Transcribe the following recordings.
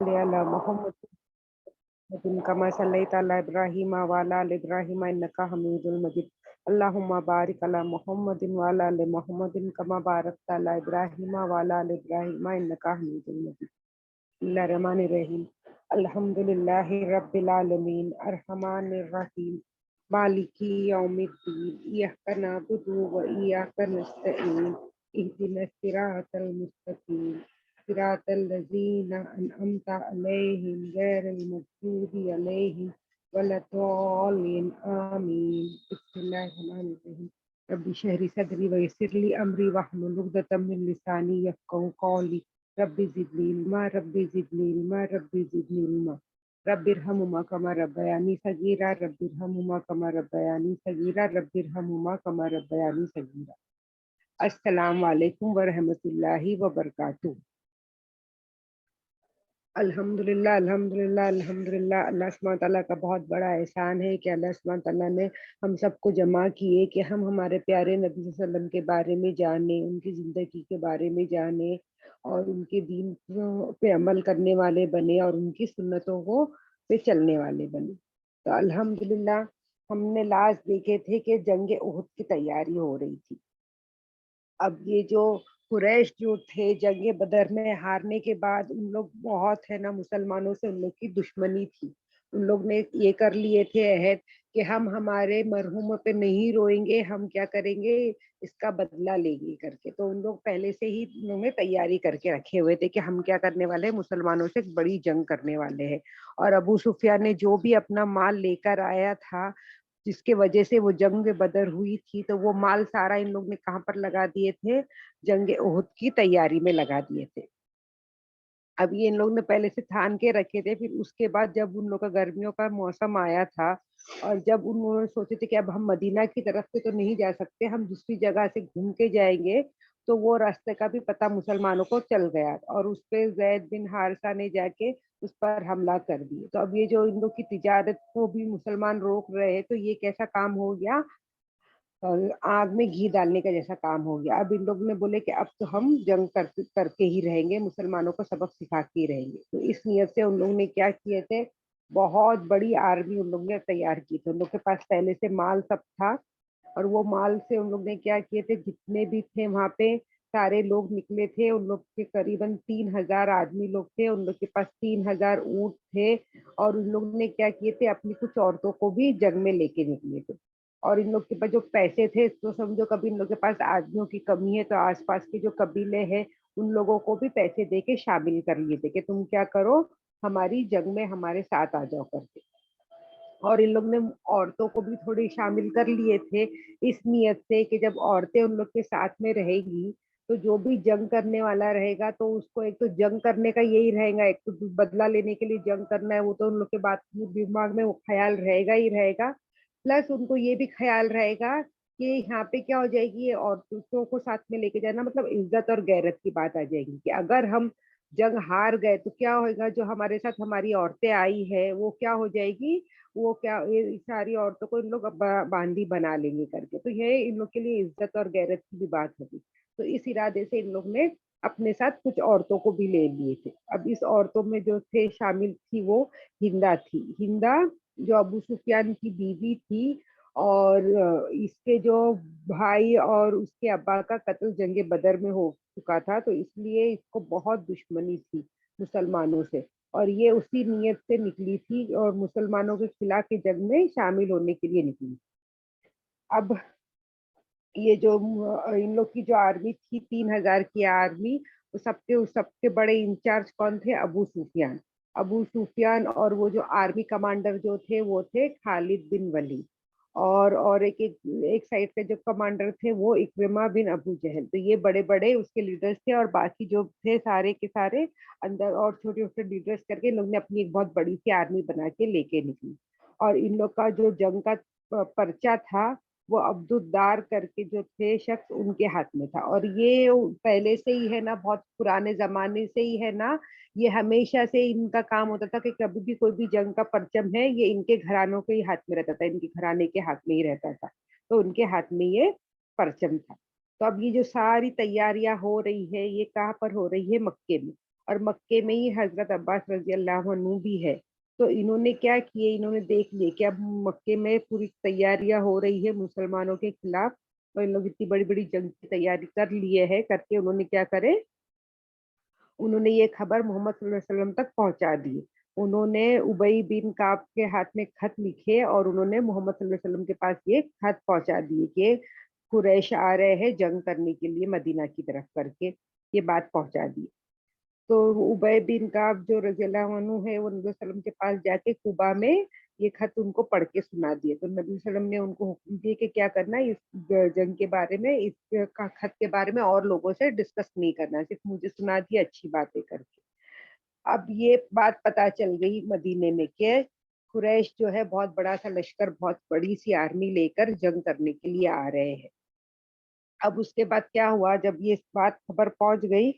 على محمد كما صليت على إبراهيم وعلى آل إبراهيم إنك حميد مجيد. اللهم بارك على محمد وعلى آل محمد كما باركت على إبراهيم وعلى آل إبراهيم إنك حميد مجيد. بسم الله الرحمن الرحيم. الحمد لله رب العالمين الرحمن الرحيم مالك يوم الدين إياك نعبد وإياك نستعين اهدنا الصراط المستقيم صراط الذين أنعمت عليهم غير المغضوب عليهم ولا الضالين آمين. بسم الله الرحمن الرحيم. رب اشرح لي صدري ويسر لي أمري واحلل عقدة من لساني يفقهوا قولي. رب زدني علما رب زدني علما رب زدني علما. رب ارحمهما كما ربياني صغيرا رب ارحمهما كما ربياني صغيرا رب ارحمهما كما ربياني صغيرا. السلام علیکم ورحمۃ اللہ وبرکاتہ. الحمدللہ الحمدللہ الحمدللہ. اللہ سبحانہ تعالیٰ کا بہت بڑا احسان ہے کہ اللہ سبحانہ تعالیٰ نے ہم سب کو جمع کیے کہ ہم ہمارے پیارے نبی صلی اللہ علیہ وسلم کے بارے میں جانیں، ان کی زندگی کے بارے میں جانیں اور ان کے دین پہ عمل کرنے والے بنے اور ان کی سنتوں کو پہ چلنے والے بنے. تو الحمدللہ ہم نے لاسٹ دیکھے تھے کہ جنگ احد کی تیاری ہو رہی تھی. اب یہ جو قریش جو تھے جنگ بدر میں ہارنے کے بعد ان لوگ بہت ہے نا مسلمانوں سے ان لوگ کی دشمنی تھی. ان لوگ نے یہ کر لیے تھے عہد کہ ہم ہمارے مرحوموں پہ نہیں روئیں گے، ہم کیا کریں گے اس کا بدلہ لیں گے کر کے. تو ان لوگ پہلے سے ہی انہوں نے تیاری کر کے رکھے ہوئے تھے کہ ہم کیا کرنے والے ہیں، مسلمانوں سے ایک بڑی جنگ کرنے والے ہیں. اور ابو سفیان نے جو بھی اپنا مال لے کر آیا تھا جس کی وجہ سے وہ جنگ بدر ہوئی تھی، تو وہ مال سارا ان لوگ نے کہاں پر لگا دیے تھے، جنگ احد کی تیاری میں لگا دیے تھے. اب یہ ان لوگ نے پہلے سے تھان کے رکھے تھے. پھر اس کے بعد جب ان لوگ کا گرمیوں کا موسم آیا تھا اور جب انہوں نے سوچے تھے کہ اب ہم مدینہ کی طرف سے تو نہیں جا سکتے، ہم دوسری جگہ سے گھوم کے جائیں گے، تو وہ راستے کا بھی پتہ مسلمانوں کو چل گیا اور اس پہ زید بن حارثہ نے جا کے اس پر حملہ کر دیے. تو اب یہ جو ان لوگ کی تجارت کو بھی مسلمان روک رہے ہیں، تو یہ کیسا کام ہو گیا، آگ میں گھی ڈالنے کا جیسا کام ہو گیا. اب ان لوگ نے بولے کہ اب تو ہم جنگ کر کے ہی رہیں گے، مسلمانوں کو سبق سکھا کے ہی رہیں گے. تو اس نیت سے ان لوگ نے کیا کیے تھے، بہت بڑی آرمی ان لوگ نے تیار کی تھی. ان لوگ کے پاس پہلے سے مال سب تھا اور وہ مال سے ان لوگ نے کیا کیے تھے، جتنے بھی تھے وہاں پہ سارے لوگ نکلے تھے. ان لوگ کے قریباً 3000 آدمی لوگ تھے. ان لوگ کے پاس 3000 اونٹ تھے اور ان لوگ نے کیا کیے تھے، اپنی کچھ عورتوں کو بھی جنگ میں لے کے نکلے تھے. اور ان لوگ کے پاس جو پیسے تھے تو سمجھو کبھی ان لوگ کے پاس آدمیوں کی کمی ہے تو آس پاس کے جو قبیلے ہیں ان لوگوں کو بھی پیسے دے کے شامل کر لیے تھے کہ تم کیا کرو، ہماری جنگ میں ہمارے ساتھ آ جاؤ کر کے. اور ان لوگ نے عورتوں کو بھی تھوڑی شامل کر لیے تھے اس نیت سے کہ جب عورتیں ان لوگ کے ساتھ میں رہے گی تو جو بھی جنگ کرنے والا رہے گا تو اس کو ایک تو جنگ کرنے کا یہی رہے گا، ایک تو بدلہ لینے کے لیے جنگ کرنا ہے، وہ تو ان لوگ کے بات دماغ میں وہ خیال رہے گا ہی رہے گا. پلس ان کو یہ بھی خیال رہے گا کہ یہاں پہ کیا ہو جائے گی، عورتوں کو ساتھ میں لے کے جانا مطلب عزت اور غیرت کی بات آ جائے گی کہ اگر ہم جنگ ہار گئے تو کیا ہوگا، جو ہمارے ساتھ ہماری عورتیں آئی ہے وہ کیا ہو جائے گی، وہ کیا یہ ساری عورتوں کو ان لوگ باندھی بنا لیں گے کر کے. تو یہ ان لوگ کے لیے عزت اور غیرت کی بھی بات ہوگی. تو اس ارادے سے ان لوگ نے اپنے ساتھ کچھ عورتوں کو بھی لے لیے تھے. اب اس عورتوں میں جو تھے شامل تھی وہ ہندا تھی. ہندا جو ابو سفیان کی بیوی تھی اور اس کے جو بھائی اور اس کے ابا کا قتل جنگ بدر میں ہو چکا تھا، تو اس لیے اس کو بہت دشمنی تھی مسلمانوں سے اور یہ اسی نیت سے نکلی تھی اور مسلمانوں کے خلاف کی جنگ میں شامل ہونے کے لیے نکلی. اب یہ جو ان لوگ کی جو آرمی تھی 3000 کی آرمی، وہ سب کے بڑے انچارج کون تھے، ابو سفیان. ابو سفیان اور وہ جو آرمی کمانڈر جو تھے وہ تھے خالد بن ولید اور ایک سائڈ کے جو کمانڈر تھے وہ اکرمہ بن ابو جہل. تو یہ بڑے بڑے اس کے لیڈرز تھے اور باقی جو تھے سارے کے سارے اندر اور چھوٹے چھوٹے لیڈرز کر کے لوگ نے اپنی ایک بہت بڑی سی آرمی بنا کے لے کے نکلی. اور ان لوگ کا جو جنگ کا پرچہ تھا وہ عبد الدار کر کے جو تھے شخص ان کے ہاتھ میں تھا. اور یہ پہلے سے ہی ہے نا، بہت پرانے زمانے سے ہی ہے نا، یہ ہمیشہ سے ان کا کام ہوتا تھا کہ کبھی بھی کوئی بھی جنگ کا پرچم ہے یہ ان کے گھرانوں کے ہی ہاتھ میں رہتا تھا، ان کے گھرانے کے ہاتھ میں ہی رہتا تھا. تو ان کے ہاتھ میں یہ پرچم تھا. تو اب یہ جو ساری تیاریاں ہو رہی ہے یہ کہاں پر ہو رہی ہے، مکے میں. اور مکے میں ہی حضرت عباس رضی اللہ عنہ بھی ہے. تو انہوں نے کیا کیے، انہوں نے دیکھ لیے کہ اب مکے میں پوری تیاریاں ہو رہی ہے مسلمانوں کے خلاف، اور ان لوگ اتنی بڑی بڑی جنگ کی تیاری کر لیے ہے، کر کے انہوں نے کیا کرے، انہوں نے یہ خبر محمد صلی اللہ علیہ وسلم تک پہنچا دی. انہوں نے ابی بن کعب کے ہاتھ میں خط لکھے اور انہوں نے محمد صلی اللہ علیہ وسلم کے پاس یہ خط پہنچا دیے کہ قریش آ رہے ہیں جنگ کرنے کے لیے مدینہ کی طرف، کر کے یہ بات پہنچا دی. تو ابی بن کعب جو رضی اللہ عنہ ہے، وہ نبی صلی اللہ علیہ وسلم کے پاس جا کے قبا میں یہ خط ان کو پڑھ کے سنا دیے. تو نبی صلی اللہ علیہ وسلم نے ان کو حکم دیے کہ کیا کرنا ہے، اس جنگ کے بارے میں، اس خط کے بارے میں اور لوگوں سے ڈسکس نہیں کرنا، صرف مجھے سنا دیا اچھی باتیں کر کے. اب یہ بات پتا چل گئی مدینے میں کہ قریش جو ہے بہت بڑا سا لشکر، بہت بڑی سی آرمی لے کر جنگ کرنے کے لیے آ رہے ہیں. اب اس کے بعد کیا ہوا، جب یہ بات خبر پہنچ گئی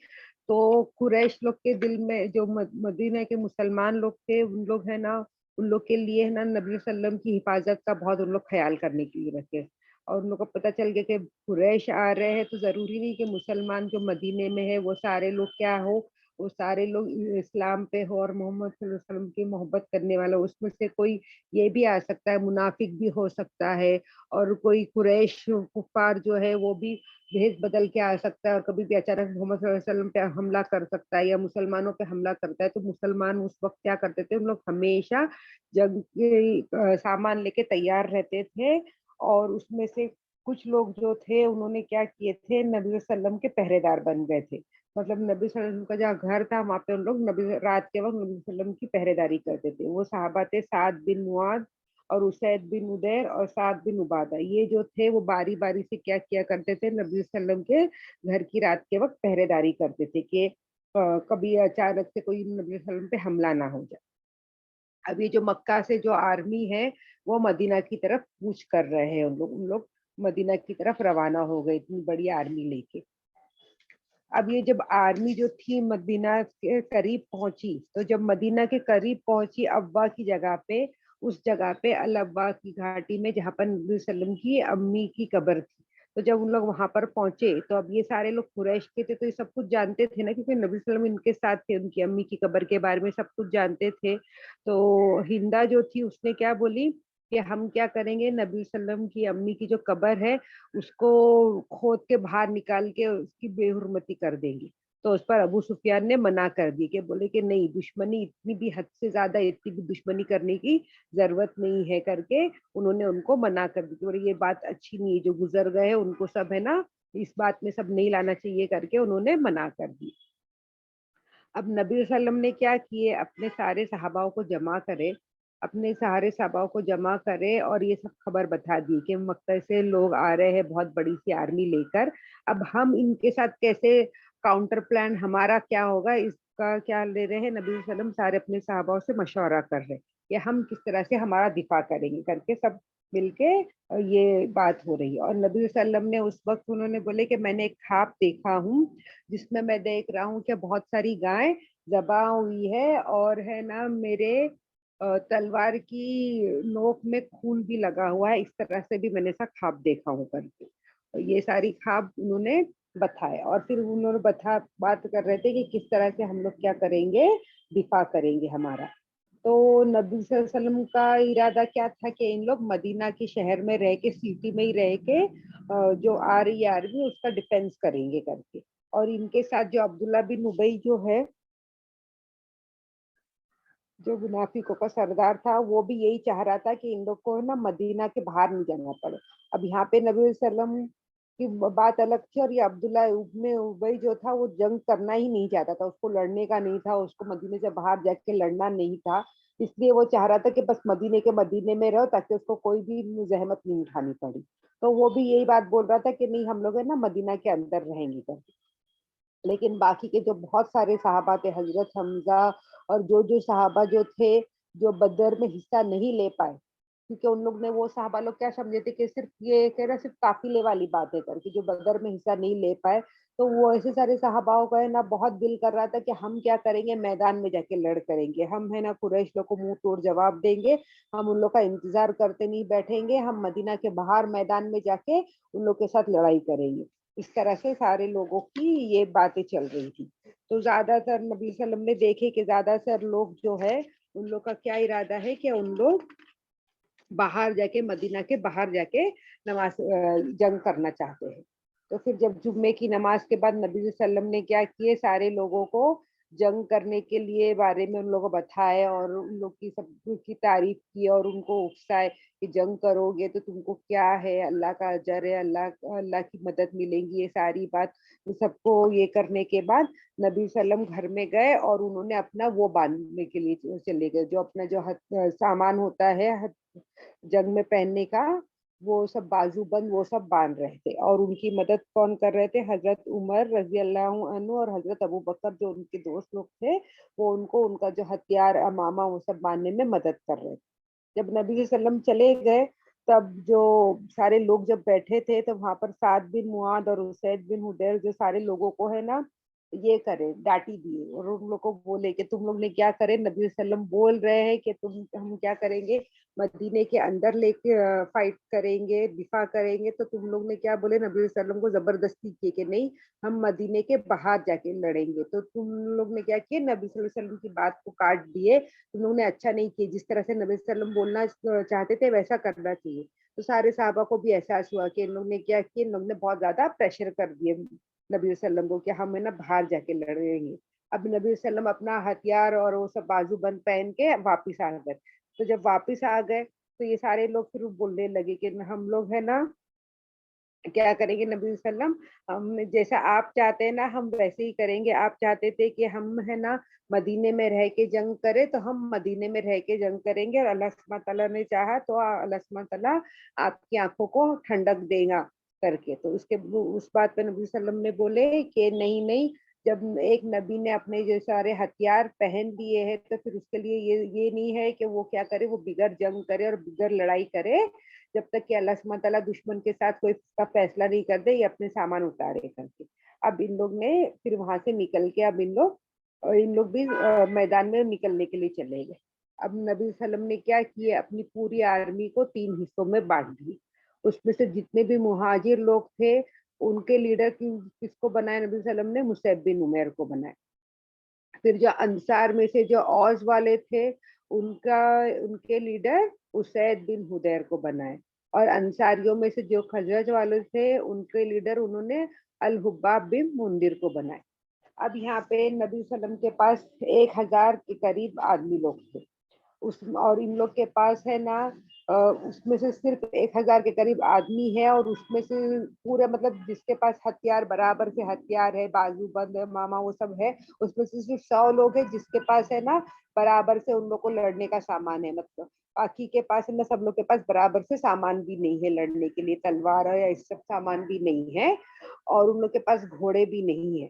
تو قریش لوگ کے دل میں، جو مدینہ کے مسلمان لوگ تھے، ان لوگ ہے نا، ان لوگ کے لیے ہے نا نبی صلی اللہ علیہ وسلم کی حفاظت کا بہت ان لوگ خیال کرنے کے لیے رکھے. اور ان لوگ کو پتہ چل گیا کہ قریش آ رہے ہیں، تو ضروری نہیں کہ مسلمان جو مدینے میں ہے وہ سارے لوگ کیا ہو، وہ سارے لوگ اسلام پہ ہو اور محمد صلی اللہ علیہ وسلم کی محبت کرنے والا. اس میں سے کوئی یہ بھی آ سکتا ہے، منافق بھی ہو سکتا ہے، اور کوئی قریش کفار جو ہے وہ بھی بھیس بدل کے آ سکتا ہے، اور کبھی بھی اچانک محمد صلی اللہ علیہ وسلم پہ حملہ کر سکتا ہے یا مسلمانوں پہ حملہ کرتا ہے. تو مسلمان اس وقت کیا کرتے تھے، ان لوگ ہمیشہ جنگ کے سامان لے کے تیار رہتے تھے. اور اس میں سے کچھ لوگ جو تھے انہوں نے کیا کیے تھے، نبی صلی اللہ علیہ وسلم کے پہرے دار بن گئے تھے. مطلب نبی صلی اللہ علیہ وسلم کا جہاں گھر تھا وہاں پہ ان لوگ رات کے وقت نبی صلی اللہ علیہ وسلم کی پہرے داری کرتے تھے. وہ صحابہ تھے سعد بن معاذ اور اسید بن ادیر اور سعد بن عبادہ. یہ جو تھے وہ باری باری سے کیا کیا کرتے تھے، نبی صلی اللہ علیہ وسلم کے گھر کی رات کے وقت پہرے داری کرتے تھے کہ کبھی اچانک سے کوئی نبی صلی اللہ علیہ وسلم پہ حملہ نہ ہو جائے. اب یہ جو مکہ سے جو آرمی ہے وہ مدینہ کی طرف کوچ کر رہے ہیں، ان لوگ مدینہ کی طرف روانہ ہو گئے اتنی بڑی آرمی لے کے. اب یہ جب آرمی جو تھی مدینہ کے قریب پہنچی، تو جب مدینہ کے قریب پہنچی ابوا کی جگہ پہ، اس جگہ پہ الابوا کی گھاٹی میں جہاں پر نبی صلی اللہ علیہ وسلم کی امی کی قبر تھی. تو جب ان لوگ وہاں پر پہنچے تو اب یہ سارے لوگ قریش کے تھے، تو یہ سب کچھ جانتے تھے نا، کیونکہ نبی صلی اللہ علیہ وسلم ان کے ساتھ تھے، ان کی امی کی قبر کے بارے میں سب کچھ جانتے تھے. تو ہندا جو تھی اس نے کیا بولی کہ ہم کیا کریں گے، نبی صلی اللہ علیہ وسلم کی امی کی جو قبر ہے اس کو کھود کے باہر نکال کے اس کی بے حرمتی کر دیں گے. تو اس پر ابو سفیان نے منع کر دی، کہ بولے کہ نہیں، دشمنی اتنی بھی حد سے زیادہ اتنی بھی دشمنی کرنے کی ضرورت نہیں ہے، کر کے انہوں نے ان کو منع کر دی. اور یہ بات اچھی نہیں ہے، جو گزر گئے ان کو سب ہے نا اس بات میں سب نہیں لانا چاہیے، کر کے انہوں نے منع کر دی. اب نبی صلی اللہ علیہ وسلم نے کیا کیے، اپنے سارے صحاباؤں کو جمع کرے، اپنے سارے صحاباؤں کو جمع کرے اور یہ سب خبر بتا دی کہ مکہ سے لوگ آ رہے ہیں بہت بڑی سی آرمی لے کر. اب ہم ان کے ساتھ کیسے کاؤنٹر پلان ہمارا کیا ہوگا، اس کا کیا لے رہے ہیں. نبی صلی اللہ علیہ وسلم سارے اپنے صحاباؤں سے مشورہ کر رہے کہ ہم کس طرح سے ہمارا دفاع کریں گے، کر کے سب مل کے یہ بات ہو رہی ہے. اور نبی صلی اللہ علیہ وسلم نے اس وقت انہوں نے بولے کہ میں نے ایک خواب دیکھا ہوں جس میں دیکھ رہا ہوں کہ بہت ساری گائیں ذبح ہوئی ہے، اور ہے نا میرے تلوار کی نوک میں خون بھی لگا ہوا ہے. اس طرح سے بھی میں نے ایسا خواب دیکھا ہوں کر کے. یہ ساری خواب انہوں نے بتایا، اور پھر انہوں نے بات کر رہے تھے کہ کس طرح سے ہم لوگ کیا کریں گے، دفاع کریں گے ہمارا. تو نبی صلی اللہ علیہ وسلم کا ارادہ کیا تھا کہ ان لوگ مدینہ کے شہر میں رہ کے، سٹی میں ہی رہ کے جو آ رہی آرمی اس کا ڈیفینس کریں گے کر کے. اور ان کے ساتھ جو عبداللہ بن ابی جو ہے، جو منافقوں کا سردار تھا، وہ بھی یہی چاہ رہا تھا کہ ان لوگ کو نا مدینہ کے باہر نہیں جانا پڑے. اب یہاں پہ نبی صلی اللہ علیہ وسلم کی بات الگ تھی، اور یہ عبداللہ ابن ابی جو تھا وہ جنگ کرنا ہی نہیں چاہتا تھا، اس کو لڑنے کا نہیں تھا، اس کو مدینے سے باہر جا کے لڑنا نہیں تھا. اس لیے وہ چاہ رہا تھا کہ بس مدینے میں رہو، تاکہ اس کو کوئی بھی زحمت نہیں اٹھانی پڑی. تو وہ بھی یہی بات بول رہا تھا کہ نہیں، ہم لوگ ہے نا مدینہ کے اندر رہیں گے کر. لیکن باقی کے جو بہت سارے صحابہ تھے، حضرت حمزہ اور جو صحابہ جو تھے جو بدر میں حصہ نہیں لے پائے، کیونکہ ان لوگ نے، وہ صحابہ لوگ کیا سمجھے تھے کہ صرف یہ کہہ رہا صرف قافلے والی باتیں کر کے جو بدر میں حصہ نہیں لے پائے. تو وہ ایسے سارے صحاباؤں کا ہے نا بہت دل کر رہا تھا کہ ہم کیا کریں گے، میدان میں جا کے لڑ کریں گے، ہم ہے نا قریش لوگ کو منہ توڑ جواب دیں گے، ہم ان لوگ کا انتظار کرتے نہیں بیٹھیں گے، ہم مدینہ کے باہر میدان میں جا کے ان لوگ کے ساتھ لڑائی کریں گے. اس طرح سے سارے لوگوں کی یہ باتیں چل رہی تھی. تو زیادہ تر نبی صلی اللہ علیہ وسلم نے دیکھے کہ زیادہ تر لوگ جو ہے ان لوگ کا کیا ارادہ ہے کہ ان لوگ باہر جا کے مدینہ کے باہر جا کے نماز جنگ کرنا چاہتے ہیں. تو پھر جب جمعے کی نماز کے بعد نبی صلی اللہ علیہ وسلم نے کیا کیے سارے لوگوں کو جنگ کرنے کے لیے بارے میں ان لوگوں کو بتائے اور ان لوگ کی سب کی تعریف کی اور ان کو اکسائے کہ جنگ کرو گے تو تم کو کیا ہے اللہ کا اجر ہے, اللہ کی مدد ملے گی, یہ ساری بات سب کو یہ کرنے کے بعد نبی صلی اللہ علیہ وسلم گھر میں گئے اور انہوں نے اپنا وہ باندھنے کے لیے چلے گئے جو اپنا جو سامان ہوتا ہے جنگ میں پہننے کا, وہ سب بازو بند وہ سب باندھ رہے تھے. اور ان کی مدد کون کر رہے تھے؟ حضرت عمر رضی اللہ عنہ اور حضرت ابو بکر جو ان کے دوست لوگ تھے, وہ ان کو ان کا جو ہتھیار امامہ وہ سب باندھنے میں مدد کر رہے تھے. جب نبی صلی اللہ علیہ وسلم چلے گئے تب جو سارے لوگ جب بیٹھے تھے تو وہاں پر سعد بن معاذ اور اسید بن حضیر جو سارے لوگوں کو ہے نا یہ کرے ڈانٹی دیے اور ان لوگ کو بولے کہ تم لوگ نے کیا کرے, نبی صلی اللہ علیہ وسلم بول رہے ہیں کہ ہم کیا کریں گے, مدینے کے اندر لے کے فائٹ کریں گے, دفاع کریں گے, تو تم لوگ نے کیا بولے نبی صلی اللہ علیہ وسلم کو زبردستی کی کہ نہیں ہم مدینے کے باہر جا کے لڑیں گے. تو تم لوگ نے کیا کیا, نبی صلی اللہ علیہ وسلم کی بات کو کاٹ دیے, تم لوگ نے اچھا نہیں کیا, جس طرح سے نبی صلی اللہ علیہ وسلم بولنا چاہتے تھے ویسا کرنا چاہیے. تو سارے صحابہ کو بھی احساس ہوا کہ ان لوگ نے کیا کیا, ان لوگ نے بہت زیادہ پریشر کر دیے نبی صلی اللہ علیہ وسلم کو کہ ہم ہے نا باہر جا کے لڑیں گے. اب نبی صلی اللہ علیہ وسلم اپنا ہتھیار اور وہ سب بازو بند پہن کے واپس آ گئے. تو جب واپس آ گئے تو یہ سارے لوگ پھر بولنے لگے کہ ہم لوگ ہے نا کیا کریں گے, نبی صلی اللہ علیہ وسلم ہم جیسا آپ چاہتے ہیں نا ہم ویسے ہی کریں گے. آپ چاہتے تھے کہ ہم ہے نا مدینے میں رہ کے جنگ کرے تو ہم مدینے میں رہ کے جنگ کریں گے, اور اللہ سبحانہ تعالیٰ نے چاہا تو اللہ سبحانہ تعالیٰ آپ کی آنکھوں کو ٹھنڈک دے گا کر کے. تو اس بات پہ نبی صلی اللہ علیہ وسلم نے بولے کہ نہیں نہیں, جب ایک نبی نے اپنے جو سارے ہتھیار پہن دیے ہیں تو پھر اس کے لیے یہ نہیں ہے کہ وہ کیا کرے, وہ بغیر جنگ کرے اور بغیر لڑائی کرے جب تک کہ اللہ سبحانہ تعالیٰ دشمن کے ساتھ کوئی کا فیصلہ نہیں کر دے یا اپنے سامان اتارے کر کے. اب ان لوگ نے پھر وہاں سے نکل کے اب ان لوگ بھی میدان میں نکلنے کے لیے چلے گئے. اب نبی صلی اللہ علیہ وسلم نے کیا کیا, اپنی پوری آرمی کو 3 حصوں میں بانٹ دی. اس میں سے جتنے بھی مہاجر لوگ تھے ان کے لیڈر کس کو بنایا نبی صلی اللہ علیہ وسلم نے, مصعب بن عمیر کو بنایا. پھر جو انصار میں سے جو اوس والے تھے ان کے لیڈر اسید بن حضیر کو بنائے, اور انصاریوں میں سے جو خزرج والے تھے ان کے لیڈر انہوں نے الحباب بن منذر کو بنائے. اب یہاں پہ نبی صلی اللہ علیہ وسلم کے پاس 1000 کے قریب آدمی لوگ تھے اور ان لوگ کے پاس ہے نا اس میں سے صرف 1000 کے قریب آدمی ہے, اور اس میں سے پورے مطلب جس کے پاس ہتھیار برابر سے ہتھیار ہے, بازو بند ہے, ماما وہ سب ہے, اس میں سے صرف 100 لوگ ہیں جس کے پاس ہے نا برابر سے ان لوگ کو لڑنے کا سامان ہے. مطلب باقی کے پاس ہے نا سب لوگ کے پاس برابر سے سامان بھی نہیں ہے لڑنے کے لیے, تلوار ہے یا اس سب سامان بھی نہیں ہے, اور ان لوگ کے پاس گھوڑے بھی نہیں ہے.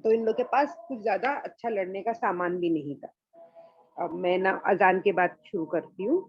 تو ان لوگ کے پاس کچھ زیادہ اچھا لڑنے کا سامان بھی نہیں تھا. اب میں نا اذان کے بعد شروع کرتی ہوں.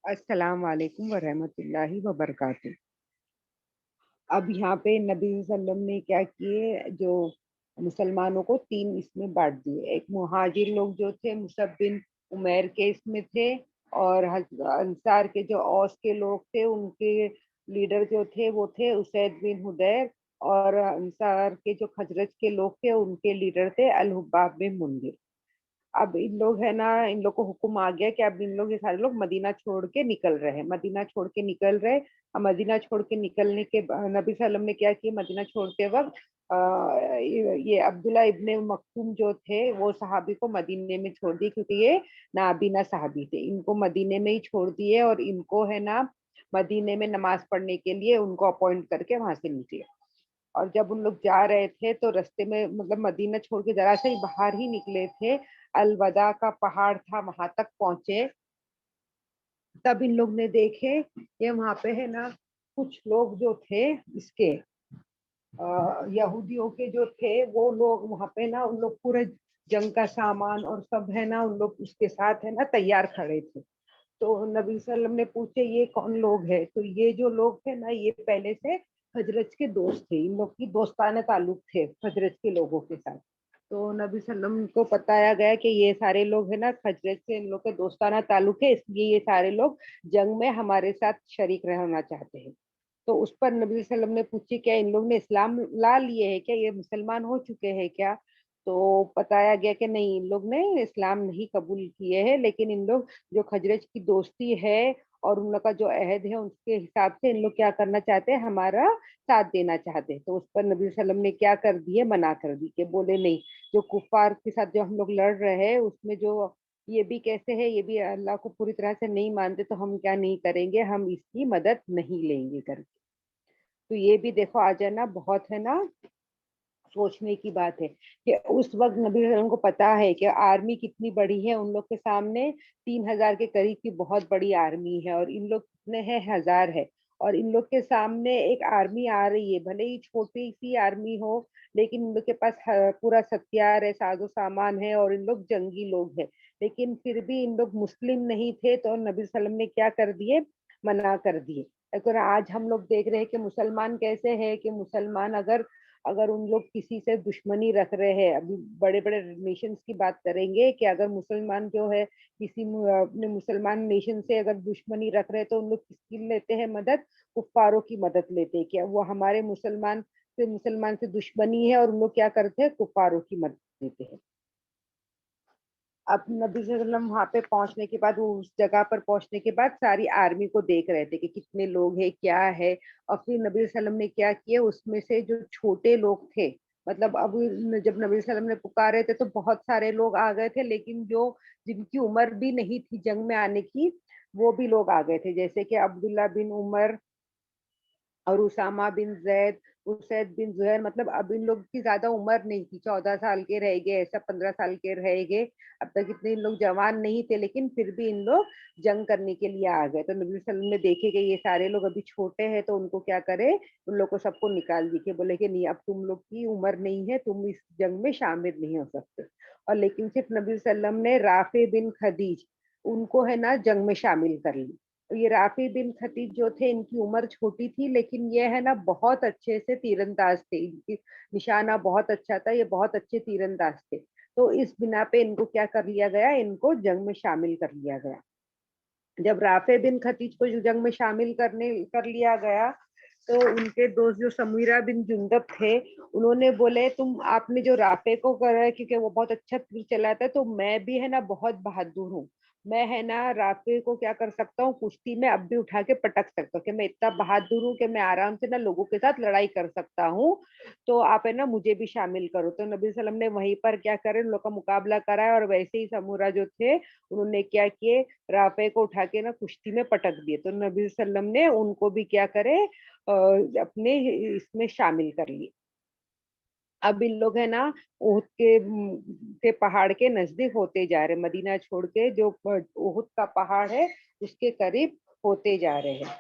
अस्सलाम वालेकुम वरहमतुल्लाहि वबरकातुह। अब यहाँ पे नबी वसल्लम ने क्या किए, जो मुसलमानों को तीन इसमें बांट दिए। एक मुहाजिर लोग जो थे, मुसअब बिन उमैर के इसमें थे, और अंसार के जो औस के लोग थे उनके लीडर जो थे वो थे उसैद बिन हुदैर, और अंसार के जो खजरज के लोग थे उनके लीडर थे अल हुब्बाब बिन मुंदिर। अब इन लोग है ना, इन लोग को हुक्म आ गया कि अब इन लोग, ये सारे लोग मदीना छोड़ के निकल रहे हैं, मदीना छोड़ के निकल रहे। अब मदीना छोड़ के निकलने के नबी सल्लम ने क्या किया, मदीना छोड़ते वक्त ये अब्दुल्ला इब्ने मक्तूम जो थे वो सहाबी को मदीने में छोड़ दिए, क्योंकि ये नाबीना सहाबी थे। इनको मदीने में ही छोड़ दिए, और इनको है ना मदीने में नमाज पढ़ने के लिए उनको अपॉइंट करके वहां से निकले। और जब उन लोग जा रहे थे तो रास्ते में, मतलब मदीना छोड़ के जरा से ही बाहर ही निकले थे, अलवदा का पहाड़ था, वहां तक पहुंचे। तब इन लोग ने देखे कि वहां पे है ना कुछ लोग जो थे इसके यहूदियों के जो थे वो लोग वहां पे ना, उन लोग पूरे जंग का सामान और सब है ना उन लोग उसके साथ है ना तैयार खड़े थे। तो नबी सल्लम ने पूछे ये कौन लोग है, तो ये जो लोग थे ना ये पहले से हजरत के दोस्त थे, इन लोग की दोस्ताना ताल्लुक थे हजरत के लोगों के साथ। तो नबी सल्लम को बताया गया कि ये सारे लोग है ना खजरत से इन लोग के दोस्ताना ताल्लुक है, इसलिए ये सारे लोग जंग में हमारे साथ शरीक रहना चाहते हैं। तो उस पर नबी सल्लम ने पूछी क्या इन लोग ने इस्लाम ला लिए है, क्या ये मुसलमान हो चुके हैं क्या? तो बताया गया कि नहीं, इन लोग ने इस्लाम नहीं कबूल किए हैं, लेकिन इन लोग जो खजरज की दोस्ती है और उन लोग का जो अहद है उसके हिसाब से इन लोग क्या करना चाहते हैं, हमारा साथ देना चाहते हैं। तो उस पर नबी सल्लम ने क्या कर दिए, मना कर दी, कि बोले नहीं, जो कुफार के साथ जो हम लोग लड़ रहे हैं उसमें जो ये भी कैसे है, ये भी अल्लाह को पूरी तरह से नहीं मानते, तो हम क्या नहीं करेंगे, हम इसकी मदद नहीं लेंगे करके। तो ये भी देखो आ जाना बहुत है ना सोचने की बात है, कि उस वक्त नबी वसल्लम को पता है कि आर्मी कितनी बड़ी है उन लोग के सामने। 3,000 के करीब की बहुत बड़ी आर्मी है, और इन लोग कितने हैं, 1,000 है। और इन लोग के सामने एक आर्मी आ रही है, भले ही छोटी सी आर्मी हो, लेकिन इन लोग के पास पूरा हथियार है, साजो सामान है, और इन लोग जंगी लोग हैं। लेकिन फिर भी इन लोग मुस्लिम नहीं थे, तो नबी वसल्लम ने क्या कर दिए, मना कर दिए। लेकिन आज हम लोग देख रहे हैं कि मुसलमान कैसे है, कि मुसलमान अगर अगर उन लोग किसी से दुश्मनी रख रहे हैं, अभी बड़े बड़े नेशंस की बात करेंगे, कि अगर मुसलमान जो है किसी अपने मुसलमान नेशन से अगर दुश्मनी रख रहे हैं, तो उन लोग किसकी लेते हैं मदद, कुफारों की मदद लेते हैं, क्या वो हमारे मुसलमान से दुश्मनी है, और उन लोग क्या करते हैं, कुफारों की मदद लेते हैं। अब नबी वसल्लम वहां पे पहुंचने के बाद, वो उस जगह पर पहुंचने के बाद सारी आर्मी को देख रहे थे कि कितने लोग हैं, क्या है। और फिर नबी वसल्लम ने क्या किया, उसमें से जो छोटे लोग थे, मतलब अब जब नबी वसल्लम ने पुकारे थे तो बहुत सारे लोग आ गए थे, लेकिन जो जिनकी उम्र भी नहीं थी जंग में आने की, वो भी लोग आ गए थे, जैसे कि अब्दुल्ला बिन उमर और उसामा बिन जैद, उसैद बिन जुहैर। मतलब अब इन लोग की ज्यादा उम्र नहीं थी, 14 साल के रह गए, ऐसा 15 साल के रह गए। अब तक इतने इन लोग जवान नहीं थे, लेकिन फिर भी इन लोग जंग करने के लिए आ गए। तो नबी वसल्लम ने देखे कि ये सारे लोग अभी छोटे हैं, तो उनको क्या करे, उन लोग को सबको निकाल दी, के बोले कि नहीं, अब तुम लोग की उम्र नहीं है, तुम इस जंग में शामिल नहीं हो सकते। और लेकिन सिर्फ नबी वसल्लम ने राफे बिन खदीज, उनको है ना जंग में शामिल कर ली। तो ये राफी बिन खतीज जो थे, इनकी उम्र छोटी थी, लेकिन ये है ना बहुत अच्छे से तीरंदाज थे, इनकी निशाना बहुत अच्छा था, ये बहुत अच्छे तीरंदाज थे। तो इस बिना पे इनको क्या कर लिया गया, इनको जंग में शामिल कर लिया गया। जब राफे बिन खतीज को जंग में शामिल करने कर लिया गया, तो उनके दोस्त जो समीरा बिन जुंदब थे, उन्होंने बोले तुम, आपने जो राफे को करा है, क्योंकि वो बहुत अच्छा तीर चलाता है, तो मैं भी है ना बहुत बहादुर हूँ, मैं है ना राफे को क्या कर सकता हूँ, कुश्ती में अब भी उठा के पटक सकता हूँ, कि मैं इतना बहादुर हूँ कि मैं आराम से ना लोगों के साथ लड़ाई कर सकता हूँ। तो आप है ना मुझे भी शामिल करो। तो नबी सल्लम ने वहीं पर क्या करे, उन लोग का मुकाबला कराया, और वैसे ही समूरा जो थे उन्होंने क्या किए, राफे को उठा के ना कुश्ती में पटक दिए। तो नबी सल्लम ने उनको भी क्या करे, अपने इसमें शामिल कर लिए। अब इन लोग है ना ओहद के पहाड़ के नजदीक होते जा रहे, मदीना छोड़ के जो ओहद का पहाड़ है उसके करीब होते जा रहे हैं।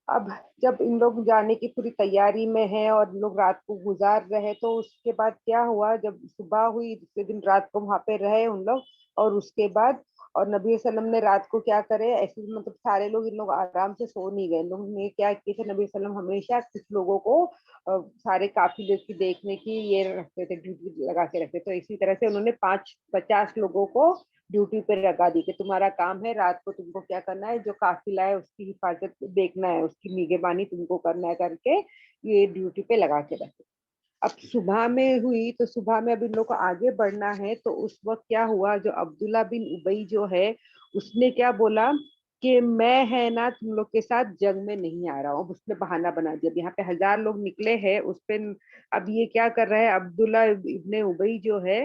अब जब इन लोग जाने की पूरी तैयारी में है और लोग रात को गुजार रहे हैं, तो उसके बाद क्या हुआ, जब सुबह हुई दूसरे दिन रात को वहां पे रहे उन लोग, और उसके बाद اور نبی صلی اللہ علیہ وسلم نے رات کو کیا کرے ایسے مطلب سارے لوگ ان لوگ آرام سے سو نہیں گئے. ان لوگوں نے کیا کیے تھے, نبی صلی اللہ علیہ وسلم ہمیشہ کچھ لوگوں کو سارے قافلے کی دیکھنے کی یہ رکھتے تھے, ڈیوٹی لگا کے رکھتے. تو اسی طرح سے انہوں نے 50 لوگوں کو ڈیوٹی پہ لگا دی کہ تمہارا کام ہے رات کو تم کو کیا کرنا ہے, جو قافلہ ہے اس کی حفاظت دیکھنا ہے, اس کی نگہبانی تم کو کرنا ہے کر کے یہ ڈیوٹی پہ لگا کے رکھے. اب صبح میں ہوئی تو صبح میں اب ان لوگ کو آگے بڑھنا ہے. تو اس وقت کیا ہوا, جو عبداللہ بن ابی جو ہے اس نے کیا بولا کہ میں ہے نا تم لوگ کے ساتھ جنگ میں نہیں آ رہا ہوں. اس نے بہانہ بنا دیا. یہاں پہ 1000 لوگ نکلے ہیں اس پہ. اب یہ کیا کر رہا ہے, عبداللہ ابن ابی جو ہے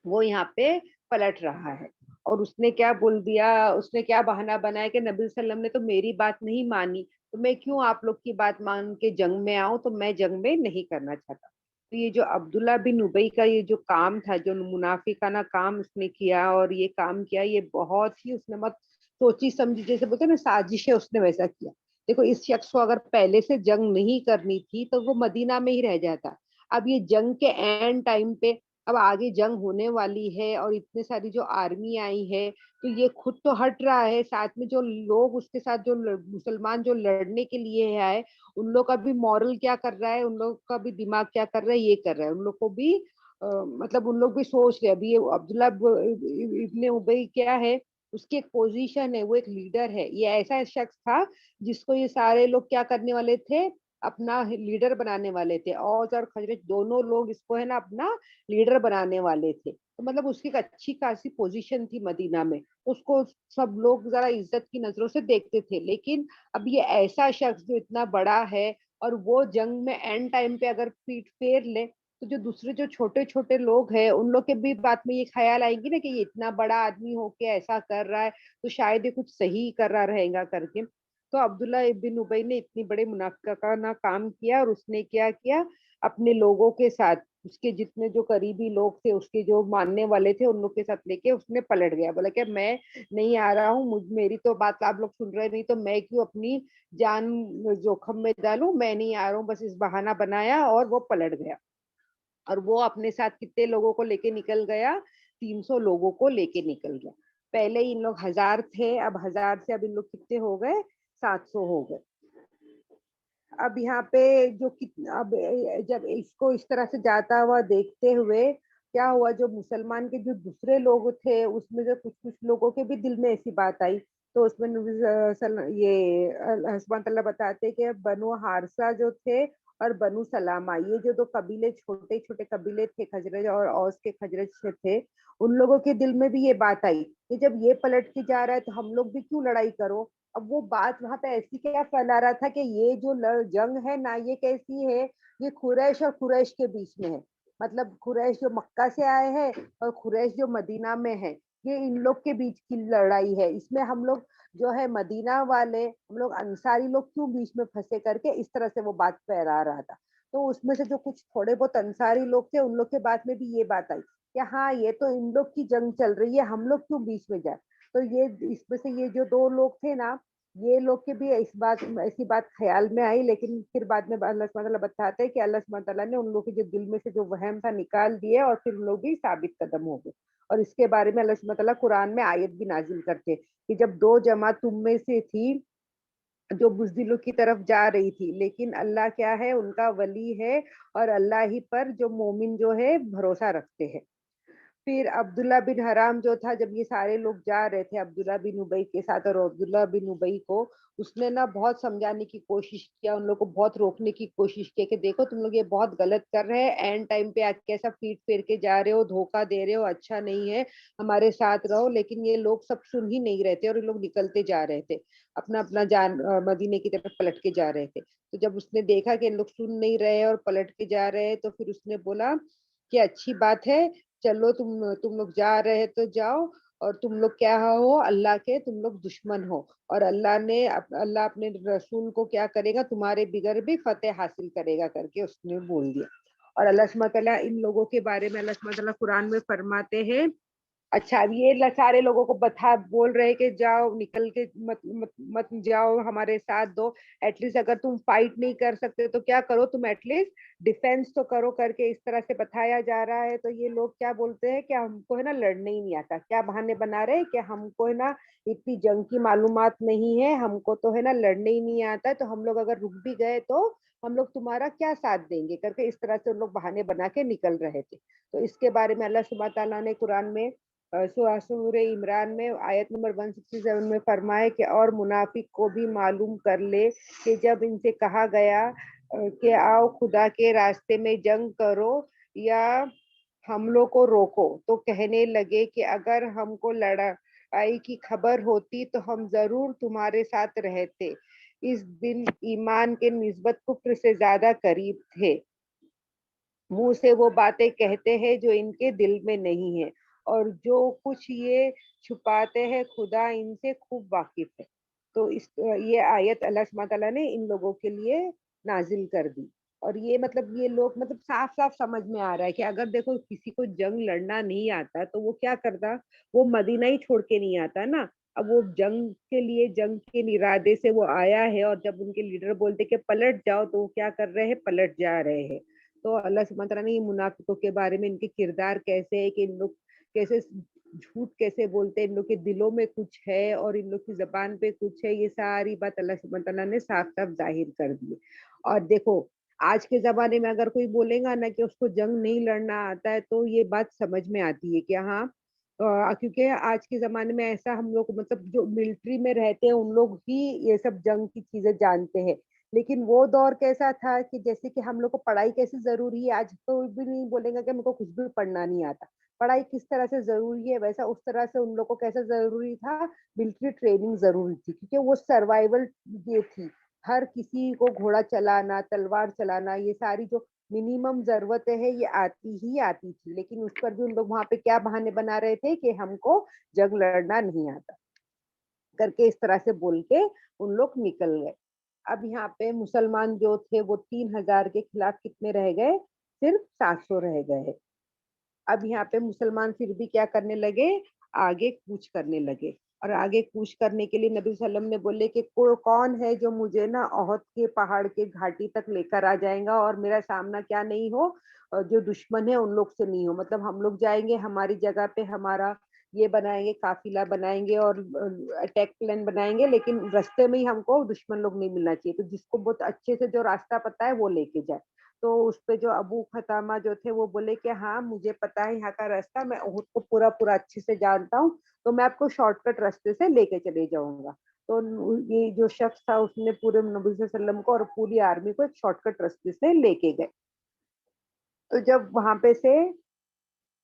وہ یہاں پہ پلٹ رہا ہے. اور اس نے کیا بول دیا, اس نے کیا بہانہ بنایا کہ نبی صلی اللہ علیہ وسلم نے تو میری بات نہیں مانی, تو میں کیوں آپ لوگ کی بات مان کے جنگ میں آؤں, تو میں جنگ میں نہیں کرنا چاہتا. تو یہ جو عبداللہ بن ابی کا یہ جو کام تھا, جو منافقانہ کام اس نے کیا, اور یہ کام کیا, یہ بہت ہی اس نے مت سوچی سمجھی, جیسے بولتے ہیں نا سازش ہے, اس نے ویسا کیا. دیکھو اس شخص کو اگر پہلے سے جنگ نہیں کرنی تھی تو وہ مدینہ میں ہی رہ جاتا. اب یہ جنگ کے اینڈ ٹائم پہ, اب آگے جنگ ہونے والی ہے اور اتنے ساری جو آرمی آئی ہے, تو یہ خود تو ہٹ رہا ہے, ساتھ میں جو لوگ اس کے ساتھ جو مسلمان جو لڑنے کے لیے آئے ان لوگ کا بھی مورل کیا کر رہا ہے, ان لوگ کا بھی دماغ کیا کر رہا ہے, یہ کر رہا ہے. ان لوگ کو بھی مطلب ان لوگ بھی سوچ رہے. ابھی یہ عبداللہ ابن ابی کیا ہے, اس کی ایک پوزیشن ہے, وہ ایک لیڈر ہے. یہ ایسا شخص تھا جس کو یہ سارے لوگ کیا کرنے والے تھے, اپنا لیڈر بنانے والے تھے. اوس اور خزرج دونوں لوگ اس کو ہے نا اپنا لیڈر بنانے والے تھے. تو مطلب اس کی ایک اچھی خاصی پوزیشن تھی مدینہ میں, اس کو سب لوگ ذرا عزت کی نظروں سے دیکھتے تھے. لیکن اب یہ ایسا شخص جو اتنا بڑا ہے اور وہ جنگ میں اینڈ ٹائم پہ اگر پیٹ پھیر لے, تو جو دوسرے جو چھوٹے چھوٹے لوگ ہیں ان لوگ کے بھی بات میں یہ خیال آئیں گی نا کہ یہ اتنا بڑا آدمی ہو کے ایسا کر رہا ہے, تو شاید یہ کچھ صحیح کر رہا رہے گا کر کے. تو عبداللہ ابن ابی نے اتنی بڑے منافقانہ کام کیا, اور اس نے کیا کیا, اپنے لوگوں کے ساتھ, اس کے جتنے جو قریبی لوگ تھے, اس کے جو ماننے والے تھے, ان لوگ کے ساتھ لے کے اس نے پلٹ گیا. بولا کہ میں نہیں آ رہا ہوں, میری تو بات آپ لوگ سن رہے نہیں, تو میں کیوں اپنی جان جوخم میں ڈالوں, میں نہیں آ رہا ہوں. بس اس بہانہ بنایا اور وہ پلٹ گیا. اور وہ اپنے ساتھ کتنے لوگوں کو لے کے نکل گیا, 300 لوگوں کو لے کے نکل گیا. پہلے ان لوگ 1000 تھے, اب 1000 سے اب ان لوگ کتنے ہو گئے, 700 ہو گئے. اب یہاں پہ جو اب جب اس کو اس طرح سے جاتا ہوا دیکھتے ہوئے کیا ہوا, جو مسلمان کے جو دوسرے لوگ تھے اس میں جو کچھ لوگوں کے بھی دل میں ایسی بات آئی. تو اس میں یہ حسبان اللہ بتاتے کہ بنو حارثہ جو تھے اور بنو سلامہ, یہ جو دو قبیلے چھوٹے چھوٹے قبیلے تھے, خزرج اور اوس کے خزرج سے تھے, ان لوگوں کے دل میں بھی یہ بات آئی کہ جب یہ پلٹ کے جا رہا ہے تو ہم لوگ بھی کیوں لڑائی کرو. اب وہ بات وہاں پہ ایسی کیا پھیلا رہا تھا کہ یہ جو جنگ ہے نا, یہ کیسی ہے, یہ قریش اور قریش کے بیچ میں ہے. مطلب قریش جو مکہ سے آئے ہیں اور قریش جو مدینہ میں ہے, یہ ان لوگ کے بیچ کی لڑائی ہے. اس میں ہم لوگ جو ہے مدینہ والے, ہم لوگ انصاری لوگ کیوں بیچ میں پھنسے کر کے اس طرح سے وہ بات پھیلا رہا تھا. تو اس میں سے جو کچھ تھوڑے بہت انصاری لوگ تھے, ان لوگ کے بات میں بھی یہ بات آئی کہ ہاں یہ تو ان لوگ کی جنگ چل رہی ہے, ہم لوگ کیوں بیچ میں جائیں. تو یہ اس میں سے یہ جو دو لوگ تھے نا, یہ لوگ کے بھی ایسی بات خیال میں آئی. لیکن پھر بعد میں اللہ سبحانہ تعالیٰ بتاتے ہیں کہ اللہ سبحانہ تعالیٰ نے ان لوگوں کے جو دل میں سے جو وہم تھا نکال دیے, اور پھر ان لوگ بھی ثابت قدم ہو گئے. اور اس کے بارے میں اللہ سبحانہ تعالیٰ قرآن میں آیت بھی نازل کرتے کہ جب 2 جماعت تم میں سے تھی جو بزدلوں کی طرف جا رہی تھی, لیکن اللہ کیا ہے, ان کا ولی ہے, اور اللہ ہی پر جو مومن جو ہے بھروسہ رکھتے ہیں. پھر عبداللہ بن حرام جو تھا, جب یہ سارے لوگ جا رہے تھے عبداللہ بن ابی کے ساتھ, اور عبداللہ بن ابی کو اس نے نا بہت سمجھانے کی کوشش کیا, ان لوگ کو بہت روکنے کی کوشش کی کہ دیکھو تم لوگ یہ بہت غلط کر رہے ہیں, اینڈ ٹائم پہ کیسا پیٹ پھیر کے جا رہے ہو, دھوکہ دے رہے ہو, اچھا نہیں ہے, ہمارے ساتھ رہو. لیکن یہ لوگ سب سن ہی نہیں رہتے, اور یہ لوگ نکلتے جا رہے تھے, اپنا اپنا جان مدینے کی طرف پلٹ کے جا رہے تھے. تو جب اس نے دیکھا کہ لوگ سن نہیں رہے اور پلٹ کے جا رہے, تو پھر اس نے بولا کہ اچھی بات ہے, چلو تم لوگ جا رہے تو جاؤ, اور تم لوگ کیا ہو, اللہ کے تم لوگ دشمن ہو, اور اللہ اپنے رسول کو کیا کرے گا, تمہارے بغیر بھی فتح حاصل کرے گا کر کے اس نے بول دیا. اور اللہ سبحانہ تعالیٰ ان لوگوں کے بارے میں اللہ سبحانہ تعالیٰ قرآن میں فرماتے ہیں अच्छा, अब ये सारे लोगों को बता बोल रहे कि जाओ निकल के मत जाओ, हमारे साथ दो। एटलीस्ट अगर तुम फाइट नहीं कर सकते तो क्या करो, तुम एटलीस्ट डिफेंस तो करो, करके इस तरह से बताया जा रहा है। तो ये लोग क्या बोलते हैं कि हमको है ना लड़ने ही नहीं आता। क्या बहाने बना रहे हैं कि हमको है ना इतनी जंग की मालूमात नहीं है, हमको तो है ना लड़ने ही नहीं आता है, तो हम लोग अगर रुक भी गए तो हम लोग तुम्हारा क्या साथ देंगे, करके इस तरह से उन लोग बहाने बना के निकल रहे थे। तो इसके बारे में अल्लाह सुब्हान तआला ने कुरान में सूरह इमरान में आयत नंबर 167 में फरमाए कि और मुनाफिक को भी मालूम कर ले कि जब इनसे कहा गया कि आओ खुदा के रास्ते में जंग करो या हमलों को रोको, तो कहने लगे कि अगर हमको लड़ाई की खबर होती तो हम जरूर तुम्हारे साथ रहते। इस दिन ईमान के निस्बत कुफ्र से ज्यादा करीब थे। मुंह से वो बातें कहते हैं जो इनके दिल में नहीं है, और जो कुछ ये छुपाते हैं खुदा इनसे खूब वाकिफ है। तो ये आयत अल्लाह सुब्हान तआला ने इन लोगों के लिए नाजिल कर दी। और ये मतलब ये लोग मतलब साफ साफ समझ में आ रहा है कि अगर देखो किसी को जंग लड़ना नहीं आता तो वो क्या करता, वो मदीना ही छोड़ के नहीं आता ना। अब वो जंग के लिए जंग के इरादे से वो आया है, और जब उनके लीडर बोलते कि पलट जाओ तो वो क्या कर रहे हैं, पलट जा रहे हैं। तो अल्लाह सुब्हान तआला ने ये मुनाफिकों के बारे में, इनके किरदार कैसे है कि इन लोग कैसे झूठ कैसे बोलते हैं, इन लोग के दिलों में कुछ है और इन लोग की जबान पे कुछ है, ये सारी बात अल्लाह सुब्हान तआला ने साफ साफ जाहिर कर दी। और देखो आज के जमाने में अगर कोई बोलेगा ना कि उसको जंग नहीं लड़ना आता है तो ये बात समझ में आती है कि हाँ क्योंकि आज के ज़माने में ऐसा हम लोग मतलब जो मिलिट्री में रहते हैं उन लोग ही ये सब जंग की चीज़ें जानते हैं। लेकिन वो दौर कैसा था कि जैसे कि हम लोग को पढ़ाई कैसी ज़रूरी है, आज कोई भी नहीं बोलेगा कि मेरे को कुछ भी पढ़ना नहीं आता। पढ़ाई किस तरह से ज़रूरी है, वैसा उस तरह से उन लोग को कैसा ज़रूरी था, मिलिट्री ट्रेनिंग ज़रूरी थी, क्योंकि वो सर्वाइवल ये थी। हर किसी को घोड़ा चलाना, तलवार चलाना, ये सारी जो मिनिमम ज़रूरतें हैं ये आती ही आती थी। लेकिन उस पर भी उन लोग वहाँ पे क्या बहाने बना रहे थे कि हमको जंग लड़ना नहीं आता, करके इस तरह से बोल के उन लोग निकल गए। अब यहाँ पे मुसलमान जो थे वो 3000 के खिलाफ कितने रह गए? सिर्फ 700 रह गए। अब यहाँ पे मुसलमान फिर भी क्या करने लगे, आगे कूच करने लगे। और आगे कूच करने के लिए नबी सल्लम ने बोले कि कौन है जो मुझे ना ओहद के पहाड़ के घाटी तक लेकर आ जाएगा और मेरा सामना क्या नहीं हो, और जो दुश्मन है उन लोग से नहीं हो। मतलब हम लोग जाएंगे, हमारी जगह पे हमारा ये बनाएंगे, काफिला बनाएंगे और अटैक प्लान बनाएंगे, लेकिन रास्ते में ही हमको दुश्मन लोग नहीं मिलना चाहिए। तो जिसको बहुत अच्छे से जो रास्ता पता है वो लेके जाए। तो उसपे जो अबू खतामा जो थे वो बोले कि हाँ मुझे पता है यहाँ का रास्ता, मैं ओहद को पूरा पूरा अच्छे से जानता हूँ, तो मैं आपको शॉर्टकट रास्ते से लेके चले जाऊंगा। तो ये जो शख्स था उसने पूरे नबी वसल्लम को और पूरी आर्मी को एक शॉर्टकट रास्ते से लेके गए। तो जब वहां पे से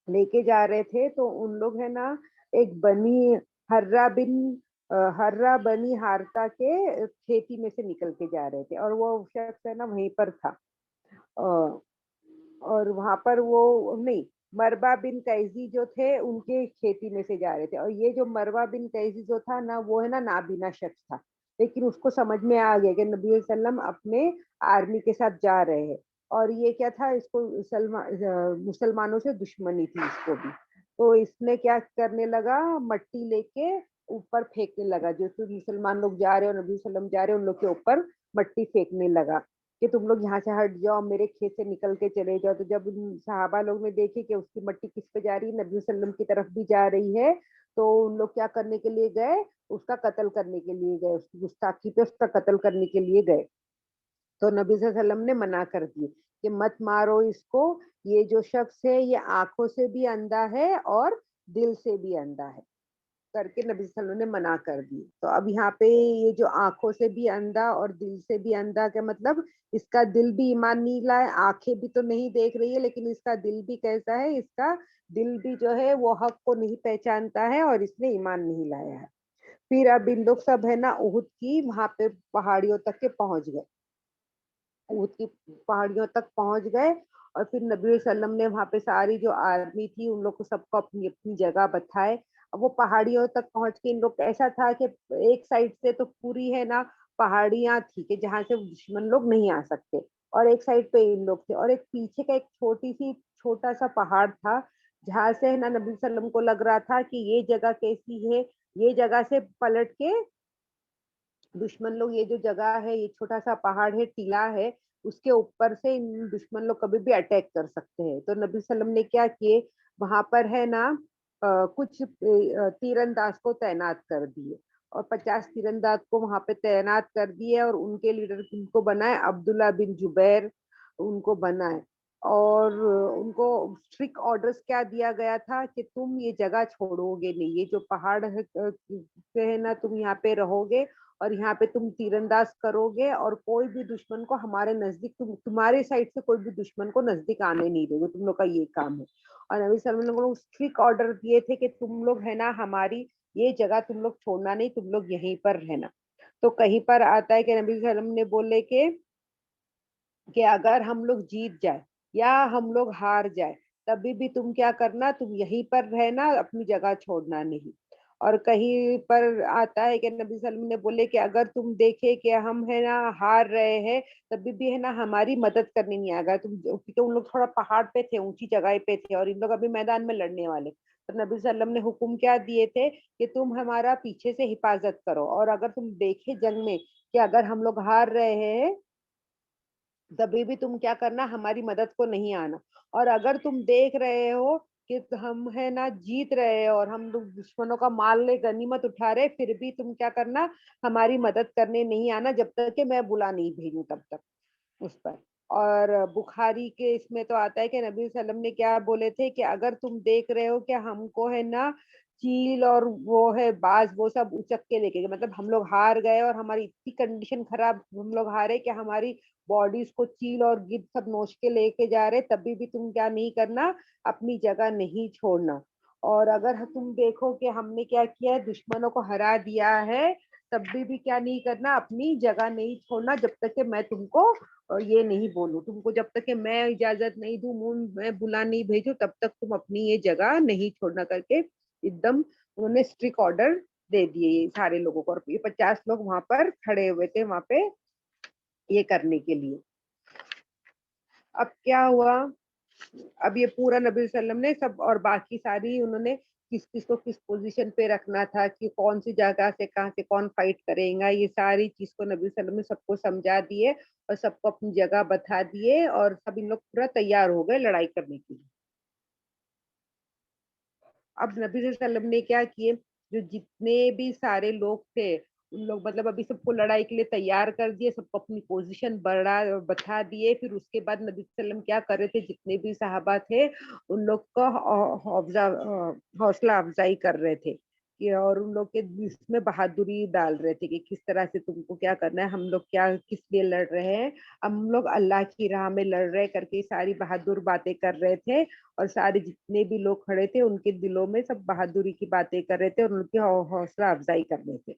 लेके जा रहे थे तो उन लोग है ना एक बनी हर्रा बिन हर्रा बनी हारता के खेती में से निकल के जा रहे थे, और वो शख्स है ना वहीं पर था। अ, और वहाँ पर वो नहीं, मरवा बिन कैसी जो थे उनके खेती में से जा रहे थे, और ये जो मरवा बिन कैसी जो था ना वो है ना नाबीना शख्स था। लेकिन उसको समझ में आ गया कि नबी वसल्लम अपने आर्मी के साथ जा रहे हैं, और ये क्या था, इसको मुसलमानों से दुश्मनी थी इसको भी। तो इसने क्या करने लगा, मट्टी लेके ऊपर फेंकने लगा, जो तो मुसलमान लोग जा रहे हैं और नबी वसल्लम जा रहे हैं उन लोग के ऊपर मट्टी फेंकने लगा कि तुम लोग यहाँ से हट जाओ, मेरे खेत से निकल के चले जाओ। तो जब उन सहाबा लोग ने देखे कि उसकी मट्टी किस पे जा रही है, नबी वसल्लम की तरफ भी जा रही है, तो उन लोग क्या करने के लिए गए, उसका कत्ल करने के लिए गए, उसकी गुस्ताखी पे उसका कत्ल करने के लिए गए। तो नबी वसल्लम ने मना कर दिए कि मत मारो इसको, ये जो शख्स है ये आंखों से भी अंधा है और दिल से भी अंधा है, करके नबी सल्लल्लाहु अलैहि वसल्लम ने मना कर दी। तो अब यहाँ पे ये जो आंखों से भी अंधा और दिल से भी अंधा का मतलब, इसका दिल भी ईमान नहीं लाया, आंखें भी तो नहीं देख रही है लेकिन इसका दिल भी कैसा है, इसका दिल भी जो है वो हक को नहीं पहचानता है और इसने ईमान नहीं लाया है। फिर अब इन लोग सब है ना उहुद की वहां पे पहाड़ियों तक के पहुंच गए, ऊँट की पहाड़ियों तक पहुँच गए, और फिर नबी वसल्लम ने वहाँ पे सारी जो आर्मी थी उन लोग को सबको अपनी-अपनी जगह बताए। अब वो पहाड़ियों तक पहुँच के इन लोग ऐसा था कि एक साइड से तो पूरी है ना पहाड़ियाँ थी कि जहाँ से दुश्मन लोग नहीं आ सकते, और एक साइड पे इन लोग थे, और एक पीछे का एक छोटा-सा पहाड़ था जहाँ से है ना नबी वसल्लम को लग रहा था कि ये जगह कैसी है, ये जगह से पलट के दुश्मन लोग, ये जो जगह है, ये छोटा-सा पहाड़ है, टीला है, उसके ऊपर से इन दुश्मन लोग कभी भी अटैक कर सकते हैं। तो नबी सल्लम ने क्या किए, वहाँ पर है ना कुछ तीरंदाज को तैनात कर दिए और 50 तीरंदाज को वहाँ पे तैनात कर दिए और उनके लीडर उनको बनाए अब्दुल्ला बिन जुबैर उनको बनाए। और उनको स्ट्रिक्ट ऑर्डर्स क्या दिया गया था कि तुम ये जगह छोड़ोगे नहीं, ये जो पहाड़ है पे है ना तुम यहाँ पे रहोगे और यहाँ पे तुम तीरंदाज करोगे और कोई भी दुश्मन को हमारे नजदीक तुम्हारे साइड से कोई भी दुश्मन को नजदीक आने नहीं दोगे, तुम लोग का ये काम है। और नबी सल्लल्लाहु अलैहि वसल्लम को स्ट्रिक्ट ऑर्डर दिए थे कि तुम लोग है ना हमारी ये जगह तुम लोग छोड़ना नहीं, तुम लोग यहीं पर रहना। तो कहीं पर आता है कि नबी सल्लल्लाहु अलैहि वसल्लम ने बोले कि अगर हम लोग जीत जाए या हम लोग हार जाए, तभी भी तुम क्या करना, तुम यहीं पर रहना, अपनी जगह छोड़ना नहीं। और कहीं पर आता है कि नबी सल्लल्लाहु अलैहि वसल्लम ने बोले कि अगर तुम देखे कि हम है ना हार रहे हैं, तभी भी है ना हमारी मदद करने नहीं आएगा तुम, क्योंकि उन लोग थोड़ा पहाड़ पे थे, ऊंची जगह पे थे और इन लोग अभी मैदान में लड़ने वाले। तो नबी सल्लल्लाहु अलैहि वसल्लम ने हुक्म क्या दिए थे कि तुम हमारा पीछे से हिफाजत करो और अगर तुम देखे जंग में कि अगर हम लोग हार रहे हैं कभी भी तुम क्या करना, हमारी मदद को नहीं आना। और अगर तुम देख रहे हो कि हम है ना जीत रहे हैं और हम लोग दुश्मनों का माल ले गनीमत उठा रहे, फिर भी तुम क्या करना, हमारी मदद करने नहीं आना जब तक कि मैं बुला नहीं भेजूं तब तक उस पर। और बुखारी के इसमें तो आता है कि नबी वसल्लम ने क्या बोले थे कि अगर तुम देख रहे हो कि हमको है ना चील और वो है बाज वो सब उचक के लेके गए, मतलब हम लोग हार गए और हमारी इतनी कंडीशन खराब, हम लोग हारे कि हमारी बॉडीज को चील और गिद्ध सब नोच के लेके जा रहे, तभी भी तुम क्या नहीं करना, अपनी जगह नहीं छोड़ना। और अगर तुम देखो कि हमने क्या किया है, दुश्मनों को हरा दिया है, तब भी क्या नहीं करना, अपनी जगह नहीं छोड़ना जब तक कि मैं तुमको ये नहीं बोलूं, तुमको जब तक कि मैं इजाजत नहीं दूं, मैं बुला नहीं भेजूं, तब तक तुम अपनी ये जगह नहीं छोड़ना करके एकदम उन्होंने स्ट्रिक्ट ऑर्डर दे दिए ये सारे लोगों को। और ये 50 लोग वहां पर खड़े हुए थे वहां पे ये करने के लिए। अब क्या हुआ, अब ये पूरा नबी वसल्लम ने सब और बाकी सारी उन्होंने किस किस को किस पोजीशन पे रखना था कि कौन सी जगह से कहाँ से कौन फाइट करेगा, ये सारी चीज को नबी वसल्लम ने सबको समझा दिए और सबको अपनी जगह बता दिए और सब इन लोग पूरा तैयार हो गए लड़ाई करने के लिए। अब नबी वसल्लम ने क्या किए, जो जितने भी सारे लोग थे उन लोग मतलब अभी सबको लड़ाई के लिए तैयार कर दिए, सबको अपनी पोजीशन बढ़ा बता दिए। फिर उसके बाद नबी वसल्लम क्या कर रहे थे, जितने भी सहाबा थे उन लोग का हौसला अफजाई कर रहे थे कि और उन लोग के इसमें बहादुरी डाल रहे थे कि किस तरह से तुमको क्या करना है, हम लोग क्या किस लिए लड़ रहे हैं, हम लोग अल्लाह की राह में लड़ रहे हैं करके सारी बहादुर बातें कर रहे थे। और सारे जितने भी लोग खड़े थे उनके दिलों में सब बहादुरी की बातें कर रहे थे और उनकी हौसला अफजाई कर रहे थे।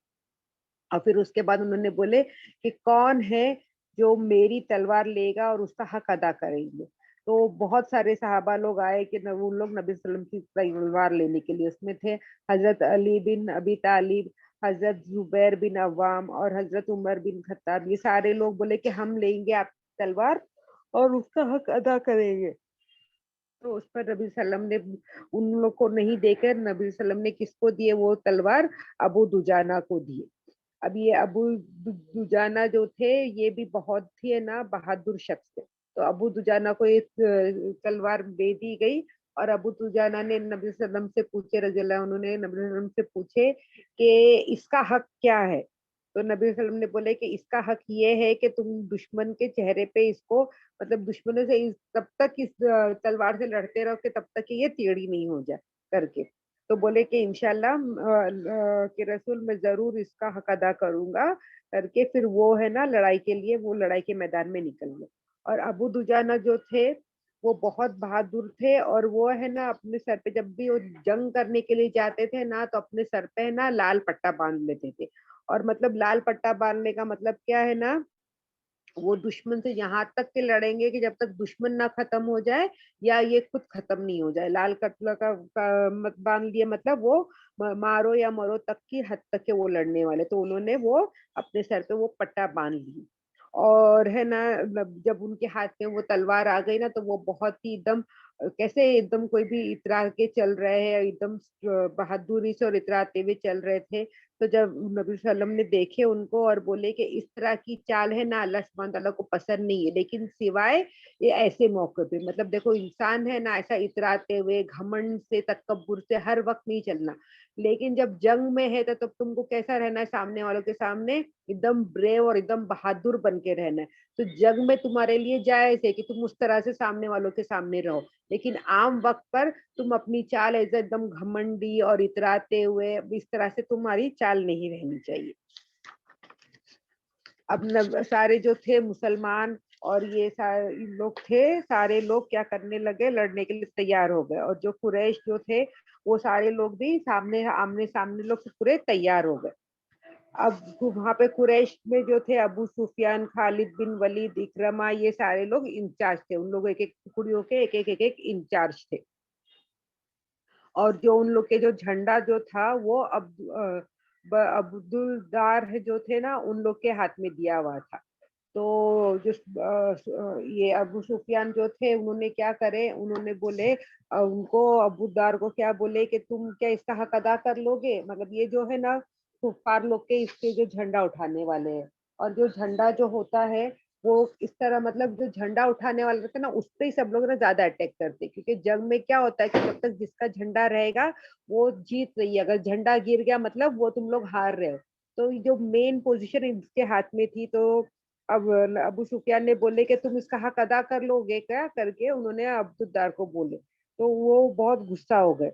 और फिर उसके बाद उन्होंने बोले कि कौन है जो मेरी तलवार लेगा और उसका हक अदा करेंगे। तो बहुत सारे सहाबा लोग आए कि उन लोग नबी वसल्लम की तलवार लेने के लिए, उसमें थे हजरत अली बिन अबी तालिब, हजरत जुबैर बिन अव्वाम और हजरत उमर बिन खत्ताब। ये सारे लोग बोले कि हम लेंगे आपकी तलवार और उसका हक अदा करेंगे। तो उस पर नबी सल्लम ने उन लोग को नहीं देकर नबी सल्लम ने किसको दिए वो तलवार, अबू दुजाना को दिए। अब ये दुजाना जो थे ये भी बहुत ही है ना बहादुर शख्स थे। तो अबू दुजाना को एक तलवार दे दी गई और अबू दुजाना ने नबी सल्लम से पूछे रज़ियल्लाहु अन्हु ने नबी सल्लम से पूछे कि इसका हक क्या है। तो नबी सल्लम ने बोले कि इसका हक ये है कि तुम दुश्मन के चेहरे पे इसको, मतलब दुश्मनों से तब तक इस तलवार से लड़ते रहो कि तब तक कि ये टेढ़ी नहीं हो जाए करके। तो बोले कि इंशाल्लाह कि रसूल मैं जरूर इसका हक अदा करूंगा करके, फिर वो है ना लड़ाई के लिए वो लड़ाई के मैदान में निकल गए। और अबू दुजाना जो थे वो बहुत बहादुर थे और वो है ना अपने सर पे जब भी वो जंग करने के लिए जाते थे ना तो अपने सर पे है ना लाल पट्टा बांध लेते थे। और मतलब लाल पट्टा बांधने का मतलब क्या है ना, वो दुश्मन से यहाँ तक के लड़ेंगे कि जब तक दुश्मन ना खत्म हो जाए या ये खुद खत्म नहीं हो जाए। लाल कटला का मत बांध लिया मतलब वो मारो या मरो तक की हद तक के वो लड़ने वाले, तो उन्होंने वो अपने सर पे वो पट्टा बांध ली। और है ना जब उनके हाथ में वो तलवार आ गई ना तो वो बहुत ही एकदम कैसे एकदम कोई भी इतरा के चल रहे हैं, एकदम बहादुरी से और इतराते हुए चल रहे थे। तो जब नबी सल्लम ने देखे उनको और बोले कि इस तरह की चाल है ना, अल्लाह सुब्हान तआला को पसंद नहीं है, लेकिन सिवाय ये ऐसे मौके पे, मतलब देखो इंसान है ना, ऐसा इतराते हुए घमंड से तकब्बुर से हर वक्त नहीं चलना। लेकिन जब जंग में है तो तब तुमको कैसा रहना है, सामने वालों के सामने एकदम ब्रेव और एकदम बहादुर बन के रहना है। तो जंग में तुम्हारे लिए जायज है कि तुम उस तरह से सामने वालों के सामने रहो, लेकिन आम वक्त पर तुम अपनी चाल ऐसे एकदम घमंडी और इतराते हुए इस तरह से तुम्हारी चाल नहीं रहनी चाहिए। अब सारे जो थे मुसलमान और ये सारे लोग थे, सारे लोग क्या करने लगे, लड़ने के लिए तैयार हो गए। और जो कुरैश जो थे, वो सारे लोग भी सामने आमने सामने लोग से पूरे तैयार हो गए। अब वहां पे कुरैश में जो थे, अबू सुफियान, खालिद बिन वलीद, इकरमा, ये सारे लोग इंचार्ज थे। उन लोग एक एक टुकड़ियों के एक एक इंचार्ज थे। और जो उन लोग के जो झंडा जो था वो अब्दुलदार जो थे ना, उन लोग के हाथ में दिया हुआ था। तो जो ये अबू सुफियान जो थे, उन्होंने क्या करे, उन्होंने बोले उनको, अबूदार को क्या बोले कि तुम क्या इसका हक अदा कर लोगे, मतलब ये जो है ना कुफार लोग के इसके जो झंडा उठाने वाले हैं। और जो झंडा जो होता है वो इस तरह, मतलब जो झंडा उठाने वाले रहते हैं ना, उस पे ही सब लोग ना ज्यादा अटैक करते हैं, क्योंकि जंग में क्या होता है कि जब तक जिसका झंडा रहेगा वो जीत रही है, अगर झंडा गिर गया मतलब वो तुम लोग हार रहे हो। तो जो मेन पोजीशन इसके हाथ में थी, तो अब अबू सुफियान ने बोले कि तुम इसका हक अदा कर लोगे क्या, करके उन्होंने अब्दुद्दार को बोले। तो वो बहुत गुस्सा हो गए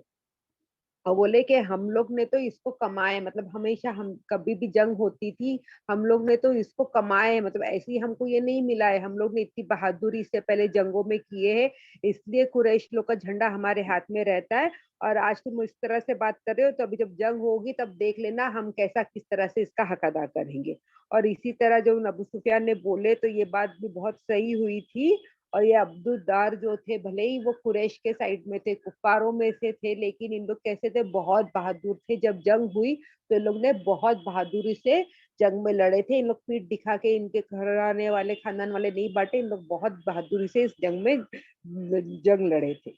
और बोले कि हम लोग ने तो इसको कमाए, मतलब हमेशा हम कभी भी जंग होती थी, हम लोग ने तो इसको कमाए, मतलब ऐसे ही हमको ये नहीं मिला है, हम लोग ने इतनी बहादुरी से पहले जंगों में किए हैं, इसलिए कुरैश लोग का झंडा हमारे हाथ में रहता है। और आज तुम इस तरह से बात कर रहे हो, तो अभी जब जंग होगी तब देख लेना हम कैसा किस तरह से इसका हक अदा करेंगे। और इसी तरह जो अबू सुफियान ने बोले, तो ये बात भी बहुत सही हुई थी। और ये अब्दुद्दार जो थे, भले ही वो कुरैश के साइड में थे, कुफारों में से थे, लेकिन इन लोग कैसे थे, बहुत बहादुर थे। जब जंग हुई तो इन लोग ने बहुत बहादुरी से जंग में लड़े थे। इन लोग पीठ दिखा के इनके घराने वाले खानदान वाले नहीं बांटे, इन लोग बहुत बहादुरी से इस जंग में जंग लड़े थे।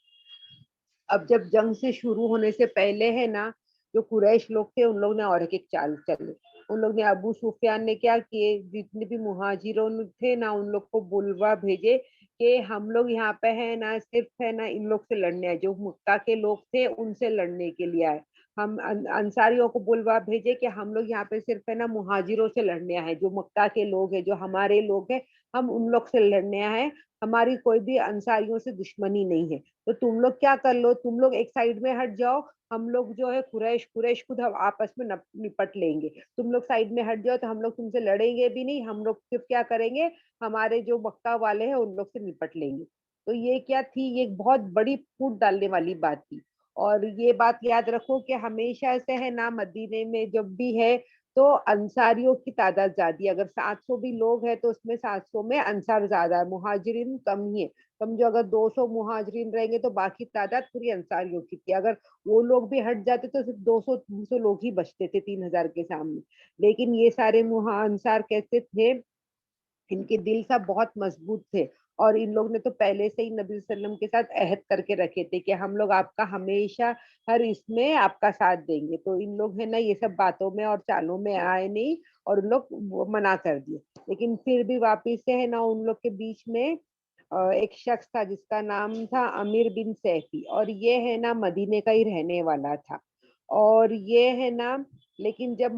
अब जब जंग से शुरू होने से पहले है ना, जो कुरैश लोग थे उन लोग ने और एक चाल चले। उन लोग ने, अबू सुफियान ने क्या किए, जितने भी मुहाजिरों थे ना, उन लोग को बुलवा भेजे कि हम लोग यहाँ पे है ना, सिर्फ है ना इन लोग से लड़ने आए, जो मक्का के लोग थे उनसे लड़ने के लिए आए। हम अंसारियों को बुलवा भेजे कि हम लोग यहाँ पे सिर्फ है ना मुहाजिरों से लड़ने आए, जो मक्का के लोग हैं, जो हमारे लोग हैं, हम उन लोग से लड़ने आए हैं। हमारी कोई भी अंसारियों से दुश्मनी नहीं है। तो तुम लोग क्या कर लो, तुम लोग एक साइड में हट जाओ, हम लोग जो है कुरैश कुरैश खुद हम आपस में निपट लेंगे। तुम लोग साइड में हट जाओ तो हम लोग तुमसे लड़ेंगे भी नहीं, हम लोग सिर्फ क्या करेंगे, हमारे जो मक्का वाले हैं उन लोग से निपट लेंगे। तो ये क्या थी, ये एक बहुत बड़ी फूट डालने वाली बात थी। और ये बात याद रखो कि हमेशा से है ना, मदीने में जब भी है तो अंसारियों की तादाद ज्यादा है। अगर 700 भी लोग हैं तो उसमें 700 में अंसार ज्यादा है, मुहाजिरिन कम ही है। समझो अगर 200 मुहाजिरीन रहेंगे तो बाकी तादाद पूरी अंसारियों की थी। अगर वो लोग भी हट जाते तो सिर्फ 200 लोग ही बचते थे 3000 के सामने। लेकिन ये सारे मुहा अंसार कैसे थे, इनके दिल सब बहुत मजबूत थे। और इन लोग ने तो पहले से ही नबी वसल्लम के साथ अहद करके रखे थे कि हम लोग आपका हमेशा हर इसमें आपका साथ देंगे। तो इन लोग है ना ये सब बातों में और चालों में आए नहीं, और उन लोग वो मना कर दिए। लेकिन फिर भी वापिस से है ना उन लोग के बीच में एक शख्स था जिसका नाम था अमीर बिन सैफी, और ये है ना मदीने का ही रहने वाला था। और ये है ना, लेकिन जब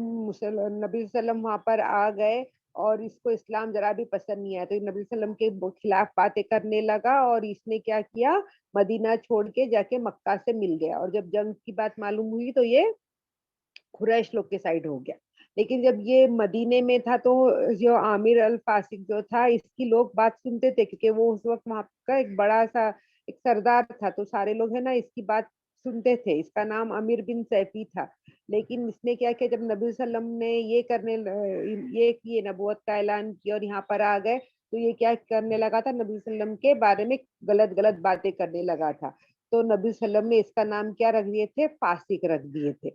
नबी वसल्लम वहां पर आ गए और इसको इस्लाम जरा भी पसंद नहीं आया, तो नबी वसल्लम के खिलाफ बातें करने लगा। और इसने क्या किया, मदीना छोड़ के जाके मक्का से मिल गया। और जब जंग की बात मालूम हुई तो ये कुरैश लोग के साइड हो गया। लेकिन जब ये मदीने में था तो जो आमिर अल फासिक जो था, इसकी लोग बात सुनते थे, क्योंकि वो उस वक्त वहां का एक बड़ा सा एक सरदार था। तो सारे लोग है ना इसकी बात सुनते थे। इसका नाम अमीर बिन सैफी था। लेकिन इसने क्या किया, जब नबी वसल्लम ने ये किए, नबूवत का ऐलान किया और यहाँ पर आ गए, तो ये क्या करने लगा था, नबी वसल्लम के बारे में गलत गलत बातें करने लगा था। तो नबी वसल्लम ने इसका नाम क्या रख दिए थे, फासिक रख दिए थे।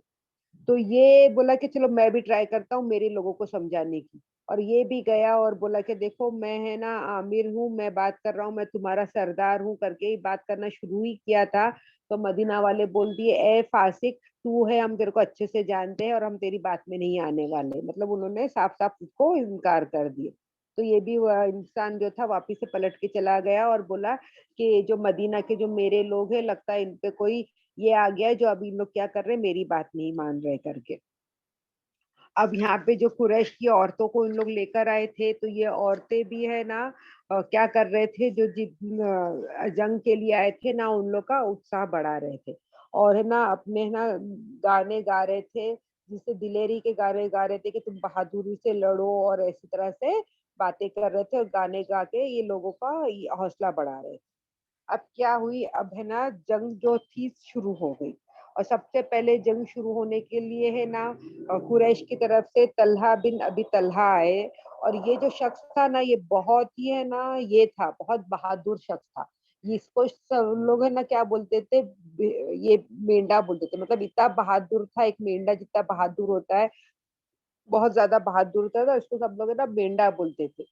तो ये बोला कि चलो मैं भी ट्राई करता हूँ मेरे लोगों को समझाने की। اور یہ بھی گیا اور بولا کہ دیکھو میں ہے نا عامر ہوں، میں بات کر رہا ہوں، میں تمہارا سردار ہوں کر کے ہی بات کرنا شروع ہی کیا تھا. تو مدینہ والے بول دیے اے فاسق تو ہے، ہم تیرے کو اچھے سے جانتے ہیں اور ہم تیری بات میں نہیں آنے والے. مطلب انہوں نے صاف صاف اس کو انکار کر دیا. تو یہ بھی وہ انسان جو تھا واپس سے پلٹ کے چلا گیا اور بولا کہ جو مدینہ کے جو میرے لوگ ہیں لگتا ہے ان پہ کوئی یہ آ گیا ہے جو ابھی لوگ کیا کر رہے ہیں، میری بات نہیں مان رہے کر کے. اب یہاں پہ جو قریش کی عورتوں کو ان لوگ لے کر آئے تھے تو یہ عورتیں بھی ہے نا کیا کر رہے تھے، جو جنگ کے لیے آئے تھے نا ان لوگ کا اتساہ بڑھا رہے تھے اور ہے نا اپنے نا گانے گا رہے تھے، جس سے دلیری کے گانے گا رہے تھے کہ تم بہادری سے لڑو اور ایسی طرح سے باتیں کر رہے تھے اور گانے گا کے یہ لوگوں کا حوصلہ بڑھا رہے تھے. اب کیا ہوئی، اب ہے نا جنگ جو تھی شروع ہو گئی. اور سب سے پہلے جنگ شروع ہونے کے لیے ہے نا قریش کی طرف سے طلحہ بن ابی طلحہ آئے. اور یہ جو شخص تھا نا یہ بہت ہی ہے نا یہ تھا، بہت بہادر شخص تھا. اس کو سب لوگ ہے نا کیا بولتے تھے، یہ مینڈا بولتے تھے. مطلب اتنا بہادر تھا، ایک مینڈا جتنا بہادر ہوتا ہے بہت زیادہ بہادر تھا. اس کو سب لوگ ہے نا مینڈا بولتے تھے،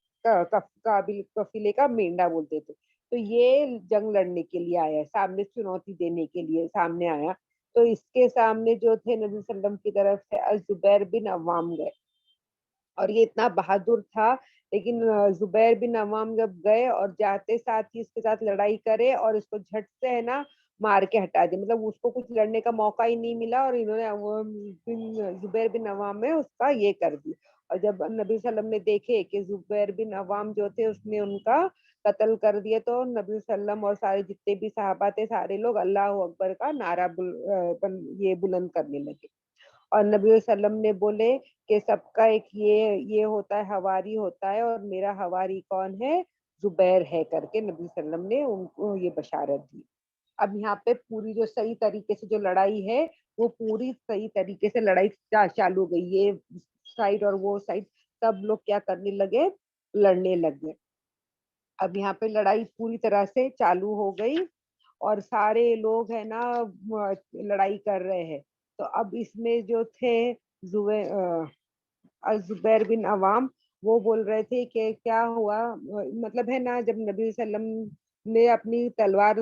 قابل قفیلے کا مینڈا بولتے تھے. تو یہ جنگ لڑنے کے لیے آیا، سامنے چنوتی دینے کے لیے سامنے آیا. تو اس کے سامنے جو تھے نبی صلی اللہ علیہ وسلم کی طرف سے الزبیر بن عوام گئے. اور یہ اتنا بہادر تھا لیکن زبیر بن عوام جب گئے اور جاتے ساتھ ہی اس کے ساتھ لڑائی کرے اور اس کو جھٹ سے ہے نا مار کے ہٹا دیا. مطلب اس کو کچھ لڑنے کا موقع ہی نہیں ملا اور انہوں نے زبیر بن عوام میں اس کا یہ کر دی. اور جب نبی صلی اللہ علیہ وسلم نے دیکھے کہ زبیر بن عوام جو تھے اس نے ان کا قتل کر دیا تو نبی صلی اللہ علیہ وسلم اور سارے جتنے بھی صحابہ تھے سارے لوگ اللہ اکبر کا نعرہ یہ بلند کرنے لگے. اور نبی صلی اللہ علیہ وسلم نے بولے کہ سب کا ایک یہ ہوتا ہے، ہواری ہوتا ہے، اور میرا ہواری کون ہے، زبیر ہے کر کے نبی صلی اللہ علیہ وسلم نے ان کو یہ بشارت دی. اب یہاں پہ پوری جو صحیح طریقے سے جو لڑائی ہے وہ پوری صحیح طریقے سے لڑائی چالو ہو گئی. یہ سائڈ اور وہ سائڈ سب لوگ کیا کرنے لگے، لڑنے لگے. اب یہاں پہ لڑائی پوری طرح سے چالو ہو گئی اور سارے لوگ ہے نا لڑائی کر رہے ہیں. تو اب اس میں جو تھے الزبیر بن عوام وہ بول رہے تھے کہ کیا ہوا. مطلب ہے نا جب نبی صلی اللہ علیہ وسلم نے اپنی تلوار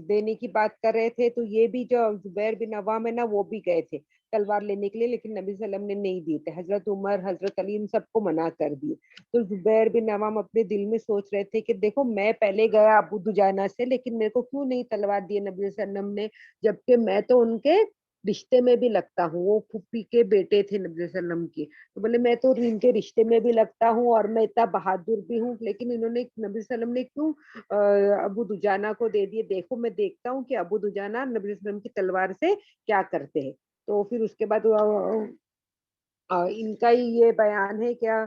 دینے کی بات کر رہے تھے تو یہ بھی جو زبیر بن عوام ہے نا وہ بھی گئے تھے تلوار لینے کے لیے، لیکن نبی صلی اللہ علیہ وسلم نے نہیں دی تھے. حضرت عمر حضرت علی ان سب کو منع کر دیے. تو زبیر بن عوام اپنے دل میں سوچ رہے تھے کہ دیکھو میں پہلے گیا ابو دجانہ سے لیکن میرے کو کیوں نہیں تلوار دی نبی صلی اللہ علیہ وسلم نے، جبکہ میں تو ان کے رشتے میں بھی لگتا ہوں، وہ پھوپھی کے بیٹے تھے نبی صلی اللہ علیہ وسلم کے. تو بولے میں تو ان کے رشتے میں بھی لگتا ہوں اور میں اتنا بہادر بھی ہوں، لیکن انہوں نے نبی صلی اللہ علیہ وسلم نے کیوں ابو دجانہ کو دے دیے. دیکھو میں دیکھتا ہوں کہ ابو دجانہ نبی صلی اللہ علیہ وسلم کی تلوار سے کیا کرتے ہیں. تو پھر اس کے بعد ان کا ہی یہ بیان ہے کیا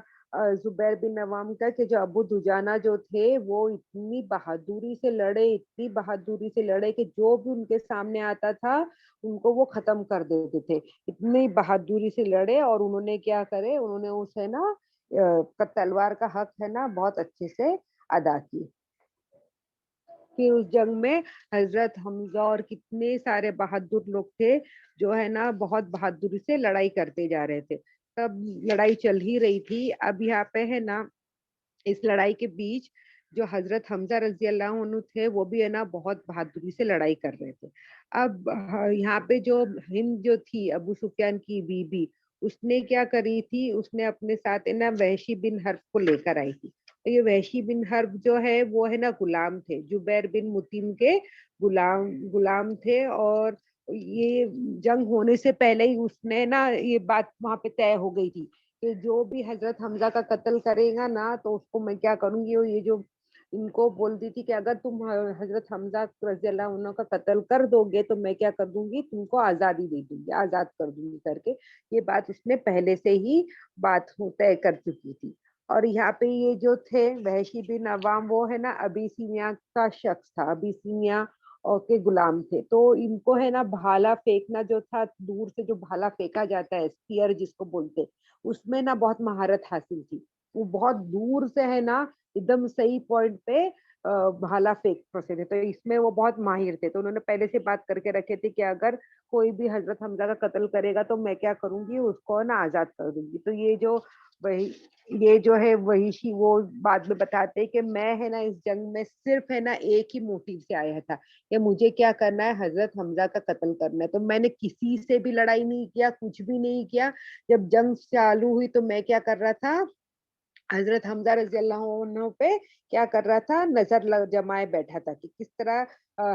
زبیر بن عوام کا کہ جو ابو دجانہ جو تھے وہ اتنی بہادری سے لڑے، اتنی بہادری سے لڑے کہ جو بھی ان کے سامنے آتا تھا ان کو وہ ختم کر دیتے تھے. اتنی بہادری سے لڑے اور انہوں نے کیا کرے، انہوں نے اسے نا تلوار کا حق ہے نا بہت اچھے سے ادا کی. پھر اس جنگ میں حضرت حمزہ اور کتنے سارے بہادر لوگ تھے جو ہے نا بہت بہادری سے لڑائی کرتے جا رہے تھے. تب لڑائی چل ہی رہی تھی. اب یہاں پہ ہے نا اس لڑائی کے بیچ جو حضرت حمزہ رضی اللہ عنہ تھے وہ بھی ہے نا بہت بہادری سے لڑائی کر رہے تھے. اب یہاں پہ جو ہند جو تھی ابو سفیان کی بیوی اس نے کیا کری تھی، اس نے اپنے ساتھ ہے نا وحشی بن حرب کو لے کر آئی تھی. یہ وحشی بن حرب جو ہے وہ ہے نا غلام تھے، جبیر بن مطعم کے غلام تھے. اور یہ جنگ ہونے سے پہلے ہی اس نے نا یہ بات وہاں پہ طے ہو گئی تھی کہ جو بھی حضرت حمزہ کا قتل کرے گا نا تو اس کو میں کیا کروں گی. اور یہ جو ان کو بول دی تھی کہ اگر تم حضرت حمزہ رضی اللہ عنہ کا قتل کر دو گے تو میں کیا کر دوں گی، تم کو آزادی دے دوں گی، آزاد کر دوں گی کر کے یہ بات اس نے پہلے سے ہی بات طے کر چکی تھی. اور یہاں پہ یہ جو تھے وحشی بن عوام وہ ہے نا ابیسینیا کا شخص تھا، ابیسینیا اور کے غلام تھے. تو ان کو ہے نا بھالا پھینکنا جو تھا، دور سے جو بھالا پھینکا جاتا ہے اسپیئر جس کو بولتے، اس میں نا بہت مہارت حاصل تھی. وہ بہت دور سے ہے نا ایک دم صحیح پوائنٹ پہ भाला फेंकते थे, तो इसमें वो बहुत माहिर थे। तो उन्होंने पहले से बात करके रखे थे कि अगर कोई भी हज़रत हमज़ा का कत्ल करेगा तो मैं क्या करूँगी, उसको ना आज़ाद कर दूँगी। तो वही ये जो है वहिशी वो बाद में बताते हैं कि मैं है ना इस जंग में सिर्फ़ है ना एक ही मोटिव से आया था कि मुझे क्या करना है, हज़रत हमज़ा का कत्ल करना है। तो मैंने किसी से भी लड़ाई नहीं किया, कुछ भी नहीं किया। जब जंग चालू हुई तो मैं क्या कर रहा था, हज़रत हमज़ा रज़ियल्लाहु अन्हु पे क्या कर रहा था, नज़र ल जमाए बैठा था कि किस तरह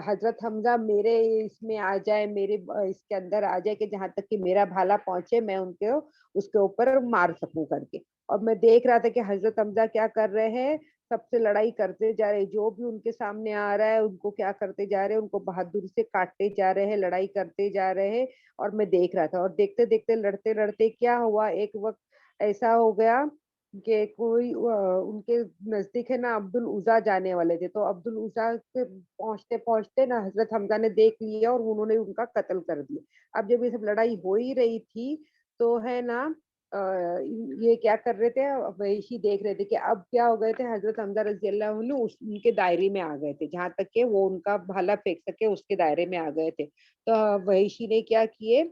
हज़रत हमज़ा मेरे इसमें आ जाए, मेरे इसके अंदर आ जाए कि जहाँ तक कि मेरा भाला पहुँचे, मैं उनको उसके ऊपर मार सकूँ करके। और मैं देख रहा था कि हज़रत हमज़ा क्या कर रहे हैं, सबसे लड़ाई करते जा रहे हैं, जो भी उनके सामने आ रहा है, उनको क्या करते जा रहे हैं, उनको बहादुरी से काटते जा रहे हैं, लड़ाई करते जा रहे हैं और मैं देख रहा था। और देखते-देखते, लड़ते-लड़ते क्या हुआ, एक वक़्त ऐसा हो गया कि उनके नज़दीक है ना अब्दुल उज़्ज़ा जाने वाले थे, तो अब्दुल उज़्ज़ा के पहुँचते-पहुँचते ना हज़रत हमज़ा ने देख लिया और उन्होंने उनका कत्ल कर दिया। अब जब ये सब लड़ाई हो ही रही थी, तो है ना ये क्या कर रहे थे, वहिशी देख रहे थे कि अब क्या हो गए थे, हज़रत हमज़ा रज़ियल्लाहु अन्हु उस उनके दायरे में आ गए थे, जहाँ तक कि वो उनका भाला फेंक सके उसके दायरे में आ गए थे। तो वहिशी ने क्या किए,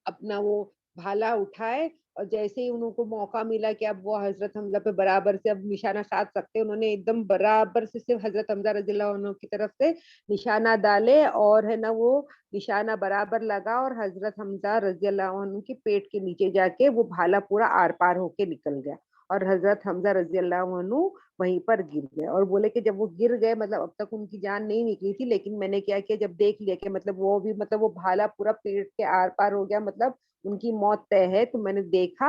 अपना वो भाला उठाए और जैसे ही उनको मौका मिला कि अब वो हज़रत हमज़ा पे बराबर से अब निशाना साध सकते हैं, उन्होंने एकदम बराबर से सिर्फ़ हज़रत हमज़ा रज़ियल्लाहु अन्हु की तरफ से निशाना डाले और है ना वो निशाना बराबर लगा और हज़रत हमज़ा रज़ियल्लाहु अन्हु के पेट के नीचे जाके वो भाला पूरा आर-पार होके निकल गया और हज़रत हमज़ा रज़ियल्लाहु अन्हु वहीं पर गिर गए और बोले कि जब वो गिर गए, मतलब अब तक उनकी जान नहीं निकली थी, लेकिन मैंने क्या किया, जब देख लिया कि मतलब वो भी, मतलब वो भाला पूरा पेट के आर-पार हो गया, मतलब उनकी मौत तय है, तो मैंने देखा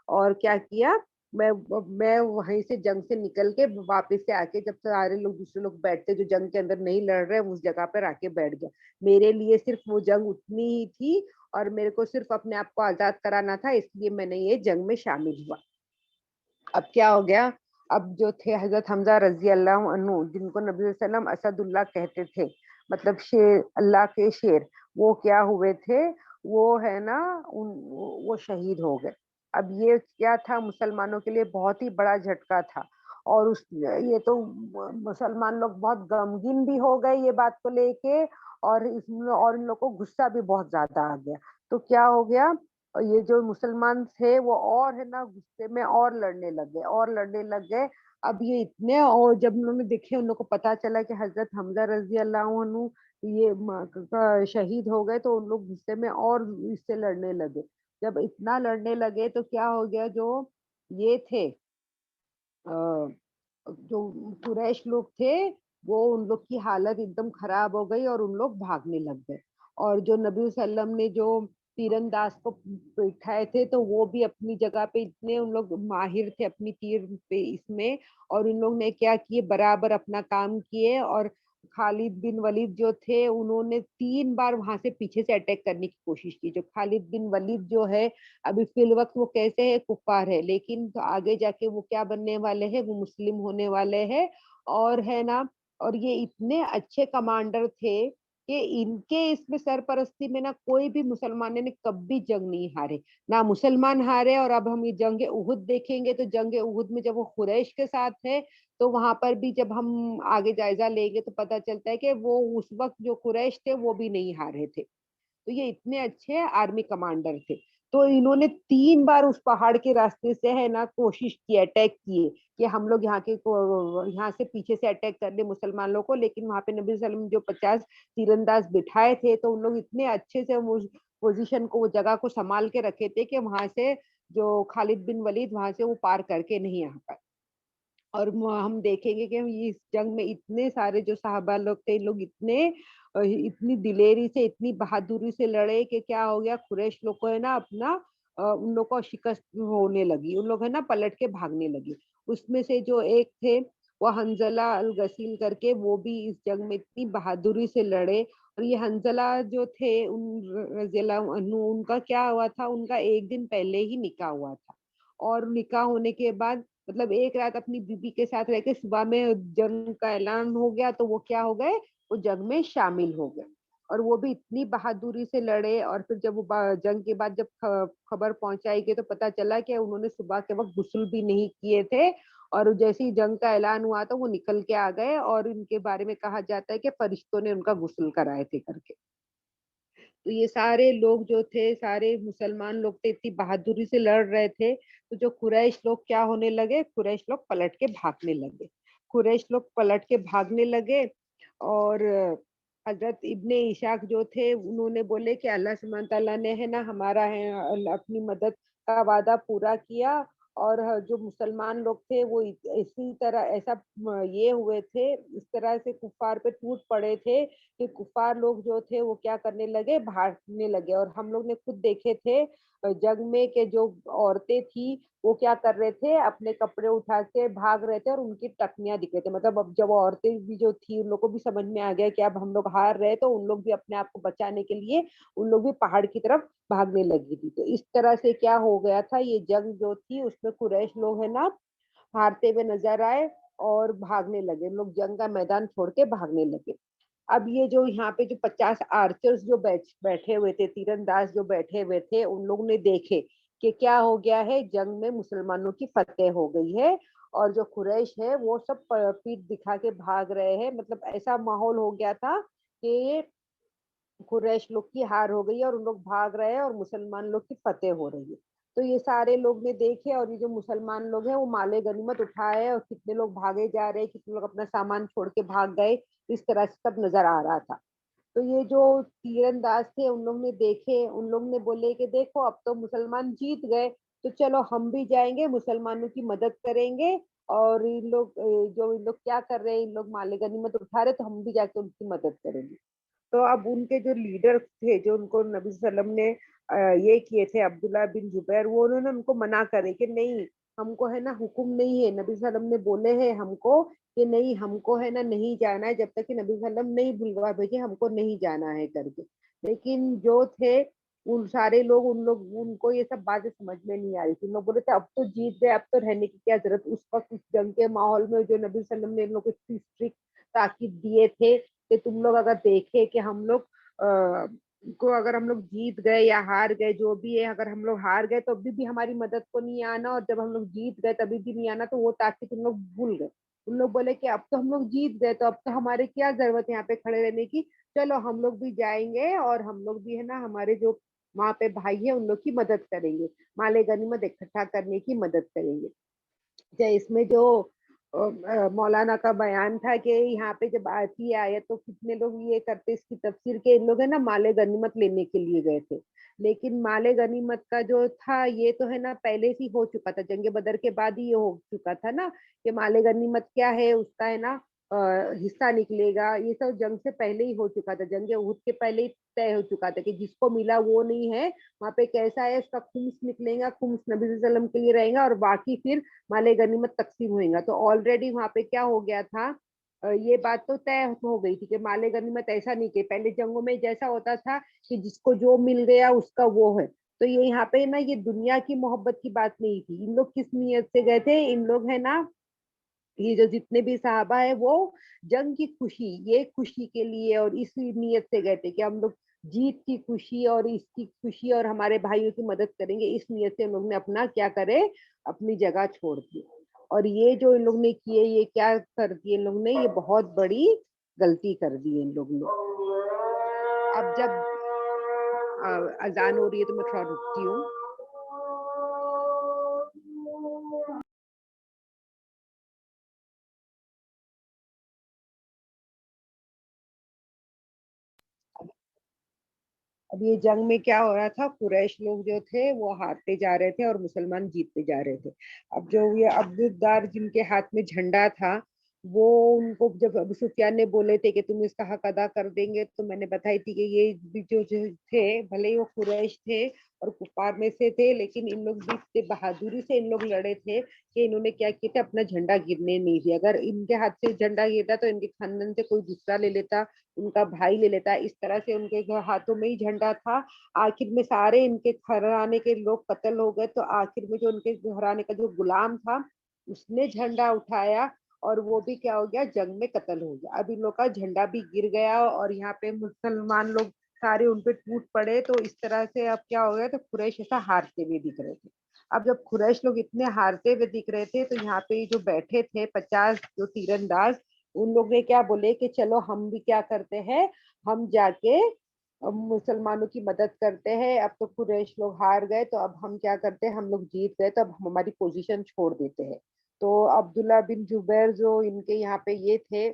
और क्या किया, मैं वहीं से जंग से निकल के वापस से आके, जब सारे लोग दूसरे लोग बैठते जो जंग के अंदर नहीं लड़ रहे, उस जगह पर आके बैठ गया। मेरे लिए सिर्फ वो जंग उतनी ही थी और मेरे को सिर्फ अपने आप को आज़ाद कराना था, इसलिए मैंने ये जंग में शामिल हुआ। अब क्या हो गया, अब जो थे हज़रत हमज़ा रज़ी अल्लाह अन्हु, जिनको नबी वसल्लम असदुल्लाह कहते थे, मतलब शेर, अल्लाह के शेर, वो क्या हुए थे, वो है ना वो शहीद हो गए। अब ये क्या था, मुसलमानों के लिए बहुत ही बड़ा झटका था और उस ये तो मुसलमान लोग बहुत गमगीन भी हो गए ये बात को लेके और इन लोगों को गुस्सा भी बहुत ज़्यादा आ गया। तो क्या हो गया, और ये जो मुसलमान थे वो और है ना गुस्से में और लड़ने लग गए और लड़ने लग गए। अब ये इतने, और जब उन्होंने देखे, उन लोग को पता चला कि हज़रत हमज़ा रज़ी अल्लाह अन्हु ये शहीद हो गए, तो उन लोग गुस्से में और इससे लड़ने लगे। जब इतना लड़ने लगे तो क्या हो गया, जो ये थे अ, जो कुरैश लोग थे, वो उन लोग की हालत एकदम खराब हो गई और उन लोग भागने लग गए। और जो नबी सल्लम ने जो तीरंदाज को बिठाए थे, तो वो भी अपनी जगह पे इतने उन लोग माहिर थे अपनी तीर पे इसमें, और इन लोग ने क्या किए, बराबर अपना काम किए और खालिद बिन वलीद जो थे, उन्होंने 3 बार वहाँ से पीछे से अटैक करने की कोशिश की। जो खालिद बिन वलीद जो है, अभी फ़िलवक़्त वो कैसे है, कुफ़ार है, लेकिन तो आगे जाके वो क्या बनने वाले हैं, वो मुस्लिम होने वाले हैं और है ना, और ये इतने अच्छे कमांडर थे कि इनके इसमें सरपरस्ती में ना कोई भी मुसलमानों ने कभी जंग नहीं हारे, ना मुसलमान हारे। और अब हम ये जंग उहुद देखेंगे, तो जंग उहुद में जब वो कुरैश के साथ है, तो वहाँ पर भी जब हम आगे जायज़ा लेंगे तो पता चलता है कि वो उस वक़्त जो कुरैश थे, वो भी नहीं हारे थे। तो ये इतने अच्छे आर्मी कमांडर थे। तो इन्होंने 3 बार उस पहाड़ के रास्ते से है ना कोशिश की, अटैक किए कि हम लोग यहाँ से पीछे से अटैक कर लें मुसलमान लोगों को, लेकिन वहाँ पे नबी सल्लल्लाहु अलैहि वसल्लम जो 50 तीरंदाज बिठाए थे, तो उन लोग इतने अच्छे से वो पोज़ीशन को, वो जगह को सँभाल के रखे थे कि वहाँ से जो खालिद बिन वलीद वहाँ से वो पार करके नहीं आ पाए। और हम देखेंगे कि इस जंग में इतने सारे जो साहबा लोग थे, लोग इतने इतनी दिलेरी से, इतनी बहादुरी से लड़े कि क्या हो गया, कुरैश लोग को है ना अपना उन लोग को शिकस्त होने लगी, उन लोग है ना पलट के भागने लगे। उसमें से जो एक थे, वो हंज़ला अल गसील करके, वो भी इस जंग में इतनी बहादुरी से लड़े। और ये हंज़ला जो थे, उन रज़ियल्लाहु अन्हु, उनका क्या हुआ था, उनका 1 दिन पहले ही निकाह हुआ था और निकाह होने के बाद, मतलब एक रात अपनी बीबी के साथ रह के सुबह में जंग का ऐलान हो गया, तो वो क्या हो गए, वो जंग में शामिल हो गए। और वो भी इतनी बहादुरी से लड़े, और फिर जब वो जंग के बाद जब खबर पहुंचाई गई, तो पता चला कि उन्होंने सुबह के वक्त गुस्ल भी नहीं किए थे اور जैसे ही जंग का ऐलान हुआ तो वो निकल के आ गए और इनके बारे में कहा जाता है कि फरिश्तों ने उनका गुस्ल कराए थे करके। तो ये सारे लोग जो थे, सारे मुसलमान लोग थे, इतनी बहादुरी से लड़ रहे थे, तो जो कुरैश लोग क्या होने लगे, कुरैश लोग पलट के भागने लगे। कुरैश लोग पलट के भागने लगे और हज़रत इब्ने इशाक जो थे, उन्होंने बोले कि अल्लाह सुब्हान तआला ने है ना हमारा है अपनी मदद का वादा पूरा किया और जो मुसलमान लोग थे वो इसी तरह ऐसा ये हुए थे, इस तरह से कुफ़ार पे टूट पड़े थे कि कुफ़ार लोग जो थे वो क्या करने लगे, भागने लगे और हम लोग ने खुद देखे थे जंग में कि जो औरतें थी, वो क्या कर रहे थे, अपने कपड़े उठा के भाग रहे थे और उनकी टखनियाँ दिख रही थी। मतलब अब जब औरतें भी जो थी, उन लोग को भी समझ में आ गया कि अब हम लोग हार रहे हैं, तो उन लोग भी अपने आप को बचाने के लिए, उन लोग भी पहाड़ की तरफ भागने लगी थी। तो इस तरह से क्या हो गया था, ये जंग जो थी उसमें कुरैश लोग है ना, हारते हुए नज़र आए और भागने लगे। लोग जंग का मैदान छोड़ के भागने लगे। अब ये जो यहाँ पे जो 50 आर्चर्स जो बैठे हुए थे, तीरंदाज जो बैठे हुए थे, उन लोगों ने देखे कि क्या हो गया है, जंग में मुसलमानों की फतेह हो गई है और जो कुरैश है वो सब पीठ दिखा के भाग रहे हैं। मतलब ऐसा माहौल हो गया था कि कुरैश लोग की हार हो गई है और उन लोग भाग रहे हैं और मुसलमान लोग की फतेह हो रही है। तो ये सारे लोग ने देखे और ये जो मुसलमान लोग हैं वो माले गनीमत उठाए और कितने लोग भागे जा रहे हैं, कितने लोग अपना सामान छोड़ के भाग गए, इस तरह से सब नज़र आ रहा था। तो ये जो तीरंदाज थे उन लोग ने देखे, उन लोग ने बोले कि देखो अब तो मुसलमान जीत गए, तो चलो हम भी जाएँगे मुसलमानों की मदद करेंगे और इन लोग जो इन लोग क्या कर रहे हैं, इन लोग माले गनीमत उठा रहे हैं, तो हम भी जाके उनकी मदद करेंगे। तो अब उनके जो लीडर थे, जो उनको नबी सल्लम ने ये किए थे अब्दुल्ला बिन जुबैर, वो उन्होंने उनको मना करे कि नहीं, हमको है ना हुक्म नहीं है, नबी सल्लम ने बोले हैं हमको कि नहीं, हमको है ना नहीं जाना है, जब तक कि नबी सल्लम नहीं बुलवा भेजे हमको नहीं जाना है करके। लेकिन जो थे, उन सारे लोग उनको ये सब बातें समझ में नहीं आ रही थी। उन लोग बोले थे अब तो जीत गए, अब तो रहने की क्या ज़रूरत। उस वक़्त उस जंग के माहौल में जो नबी सल्लम ने इन लोगों को इतनी स्ट्रिक्ट ताकीद दिए थे कि तुम लोग अगर देखे कि हम लोग को अगर हम लोग जीत गए या हार गए, जो भी है, अगर हम लोग हार गए तो अभी भी हमारी मदद को नहीं आना और जब हम लोग जीत गए तभी भी नहीं आना, तो वो ताकि तुम लोग भूल गए। उन लोग बोले कि अब तो हम लोग जीत गए, तो अब तो हमारे क्या जरूरत है यहाँ पे खड़े रहने की, चलो हम लोग भी जाएंगे और हम लोग भी है ना हमारे जो वहाँ पे भाई है उन लोग की मदद करेंगे, माले गनीमत इकट्ठा करने की मदद करेंगे। अच्छा, इसमें जो मौलाना का बयान था कि यहाँ पे जब आती है आयत तो कितने लोग ये करते इसकी तफसीर के इन लोग है ना माले गनीमत लेने के लिए गए थे। लेकिन माले गनीमत का जो था ये तो है ना पहले से ही हो चुका था, जंग बदर के बाद ही ये हो चुका था ना कि माले गनीमत क्या है उसका है ना हिस्सा निकलेगा। ये सब जंग से पहले ही हो चुका था, जंग उहुद के पहले ही तय हो चुका था कि जिसको मिला वो नहीं है, वहाँ पे कैसा है उसका खुम्स निकलेगा, खुम्स नबी सल्लल्लाहु अलैहि वसल्लम के लिए रहेगा और बाकी फिर माले गनीमत तकसीम होएगा। तो ऑलरेडी वहाँ पे क्या हो गया था, ये बात तो तय हो गई थी कि माले गनीमत ऐसा नहीं कि पहले जंगों में जैसा होता था कि जिसको जो मिल गया उसका वो है। तो ये यहाँ पे ना ये दुनिया की मोहब्बत की बात नहीं थी। इन लोग किस नीयत से गए थे, इन लोग है ना ये जो जितने भी सहाबा है वो जंग की खुशी, ये खुशी के लिए और इस नीयत से गए थे कि हम लोग जीत की खुशी और इसकी खुशी और हमारे भाइयों की मदद करेंगे, इस नीयत से हम लोग ने अपना क्या करे, अपनी जगह छोड़ दी। और ये जो इन लोग ने किए, ये क्या कर दिए इन लोग ने, ये बहुत बड़ी गलती कर दी है इन लोग ने। अब जब अजान हो रही है तो मैं थोड़ा रुकती हूँ। अब ये जंग में क्या हो रहा था, कुरैश लोग जो थे वो हारते जा रहे थे और मुसलमान जीतते जा रहे थे। अब जो ये अब्दुद्दार जिनके हाथ में झंडा था, वो उनको जब अबू सुफियान ने बोले थे कि तुम इसका हक अदा कर देंगे, तो मैंने बताई थी कि ये भी जो थे, भले ही वो कुरैश थे और कुफार में से थे, लेकिन इन लोग भी इतने बहादुरी से इन लोग लड़े थे कि इन्होंने क्या किया था, अपना झंडा गिरने नहीं दिया। अगर इनके हाथ से झंडा गिरता तो इनके खानदान से कोई दूसरा ले लेता, उनका भाई ले लेता। इस तरह से उनके हाथों में ही झंडा था। आखिर में सारे इनके घराने के लोग कत्ल हो गए, तो आखिर में जो उनके घराने का जो गुलाम था उसने झंडा उठाया और वो भी क्या हो गया, जंग में कत्ल हो गया। अब इन लोग का झंडा भी गिर गया और यहाँ पे मुसलमान लोग सारे उन पे टूट पड़े। तो इस तरह से अब क्या हो गया, तो कुरैश ऐसा हारते हुए दिख रहे थे। اب جب قریش لوگ اتنے ہارتے ہوئے دکھ رہے تھے تو یہاں پہ جو بیٹھے تھے 50 جو تیر انداز، ان لوگ نے کیا بولے کہ چلو ہم بھی کیا کرتے ہیں، ہم جا کے مسلمانوں کی مدد کرتے ہیں، اب تو قریش لوگ ہار گئے تو اب ہم کیا کرتے ہیں، ہم لوگ جیت گئے تو اب ہم ہماری پوزیشن چھوڑ دیتے ہیں۔ تو عبداللہ بن جبیر جو ان کے یہاں پہ یہ تھے،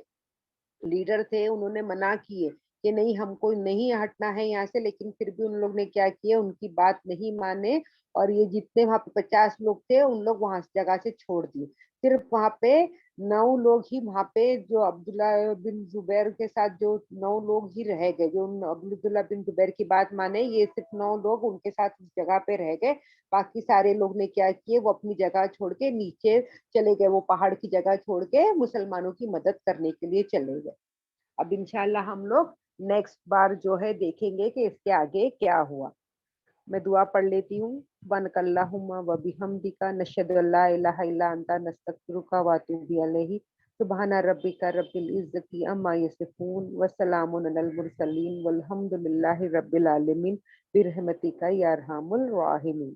لیڈر تھے، انہوں نے منع کیے کہ نہیں ہم کو نہیں ہٹنا ہے یہاں سے، لیکن پھر بھی ان لوگ نے کیا کیا، ان کی بات نہیں مانے، اور یہ جتنے وہاں پہ 50 لوگ تھے ان لوگ وہاں جگہ سے چھوڑ دیے۔ صرف وہاں پہ 9 لوگ ہی، وہاں پہ جو عبداللہ بن زبیر کے ساتھ جو 9 لوگ ہی رہ گئے، جو عبداللہ بن زبیر کی بات مانے، یہ صرف 9 لوگ ان کے ساتھ اس جگہ پہ رہ گئے۔ باقی سارے لوگ نے کیا کیے، وہ اپنی جگہ چھوڑ کے نیچے چلے گئے، وہ پہاڑ کی جگہ چھوڑ کے مسلمانوں کی مدد کرنے کے لیے چلے گئے۔ اب انشاءاللہ ہم لوگ نیکسٹ بار جو ہے دیکھیں گے کہ اس کے آگے کیا ہوا۔ میں دعا پڑھ لیتی ہوں۔ سبحانک اللہم و بحمدک، نشہد ان لا الہ الا انت، نستغفرک و اتوب الیہ۔ سبحان ربک رب العزت عما یصفون وسلام علی المرسلین والحمد للہ رب العالمین، برحمتک یا ارحم الراحمین۔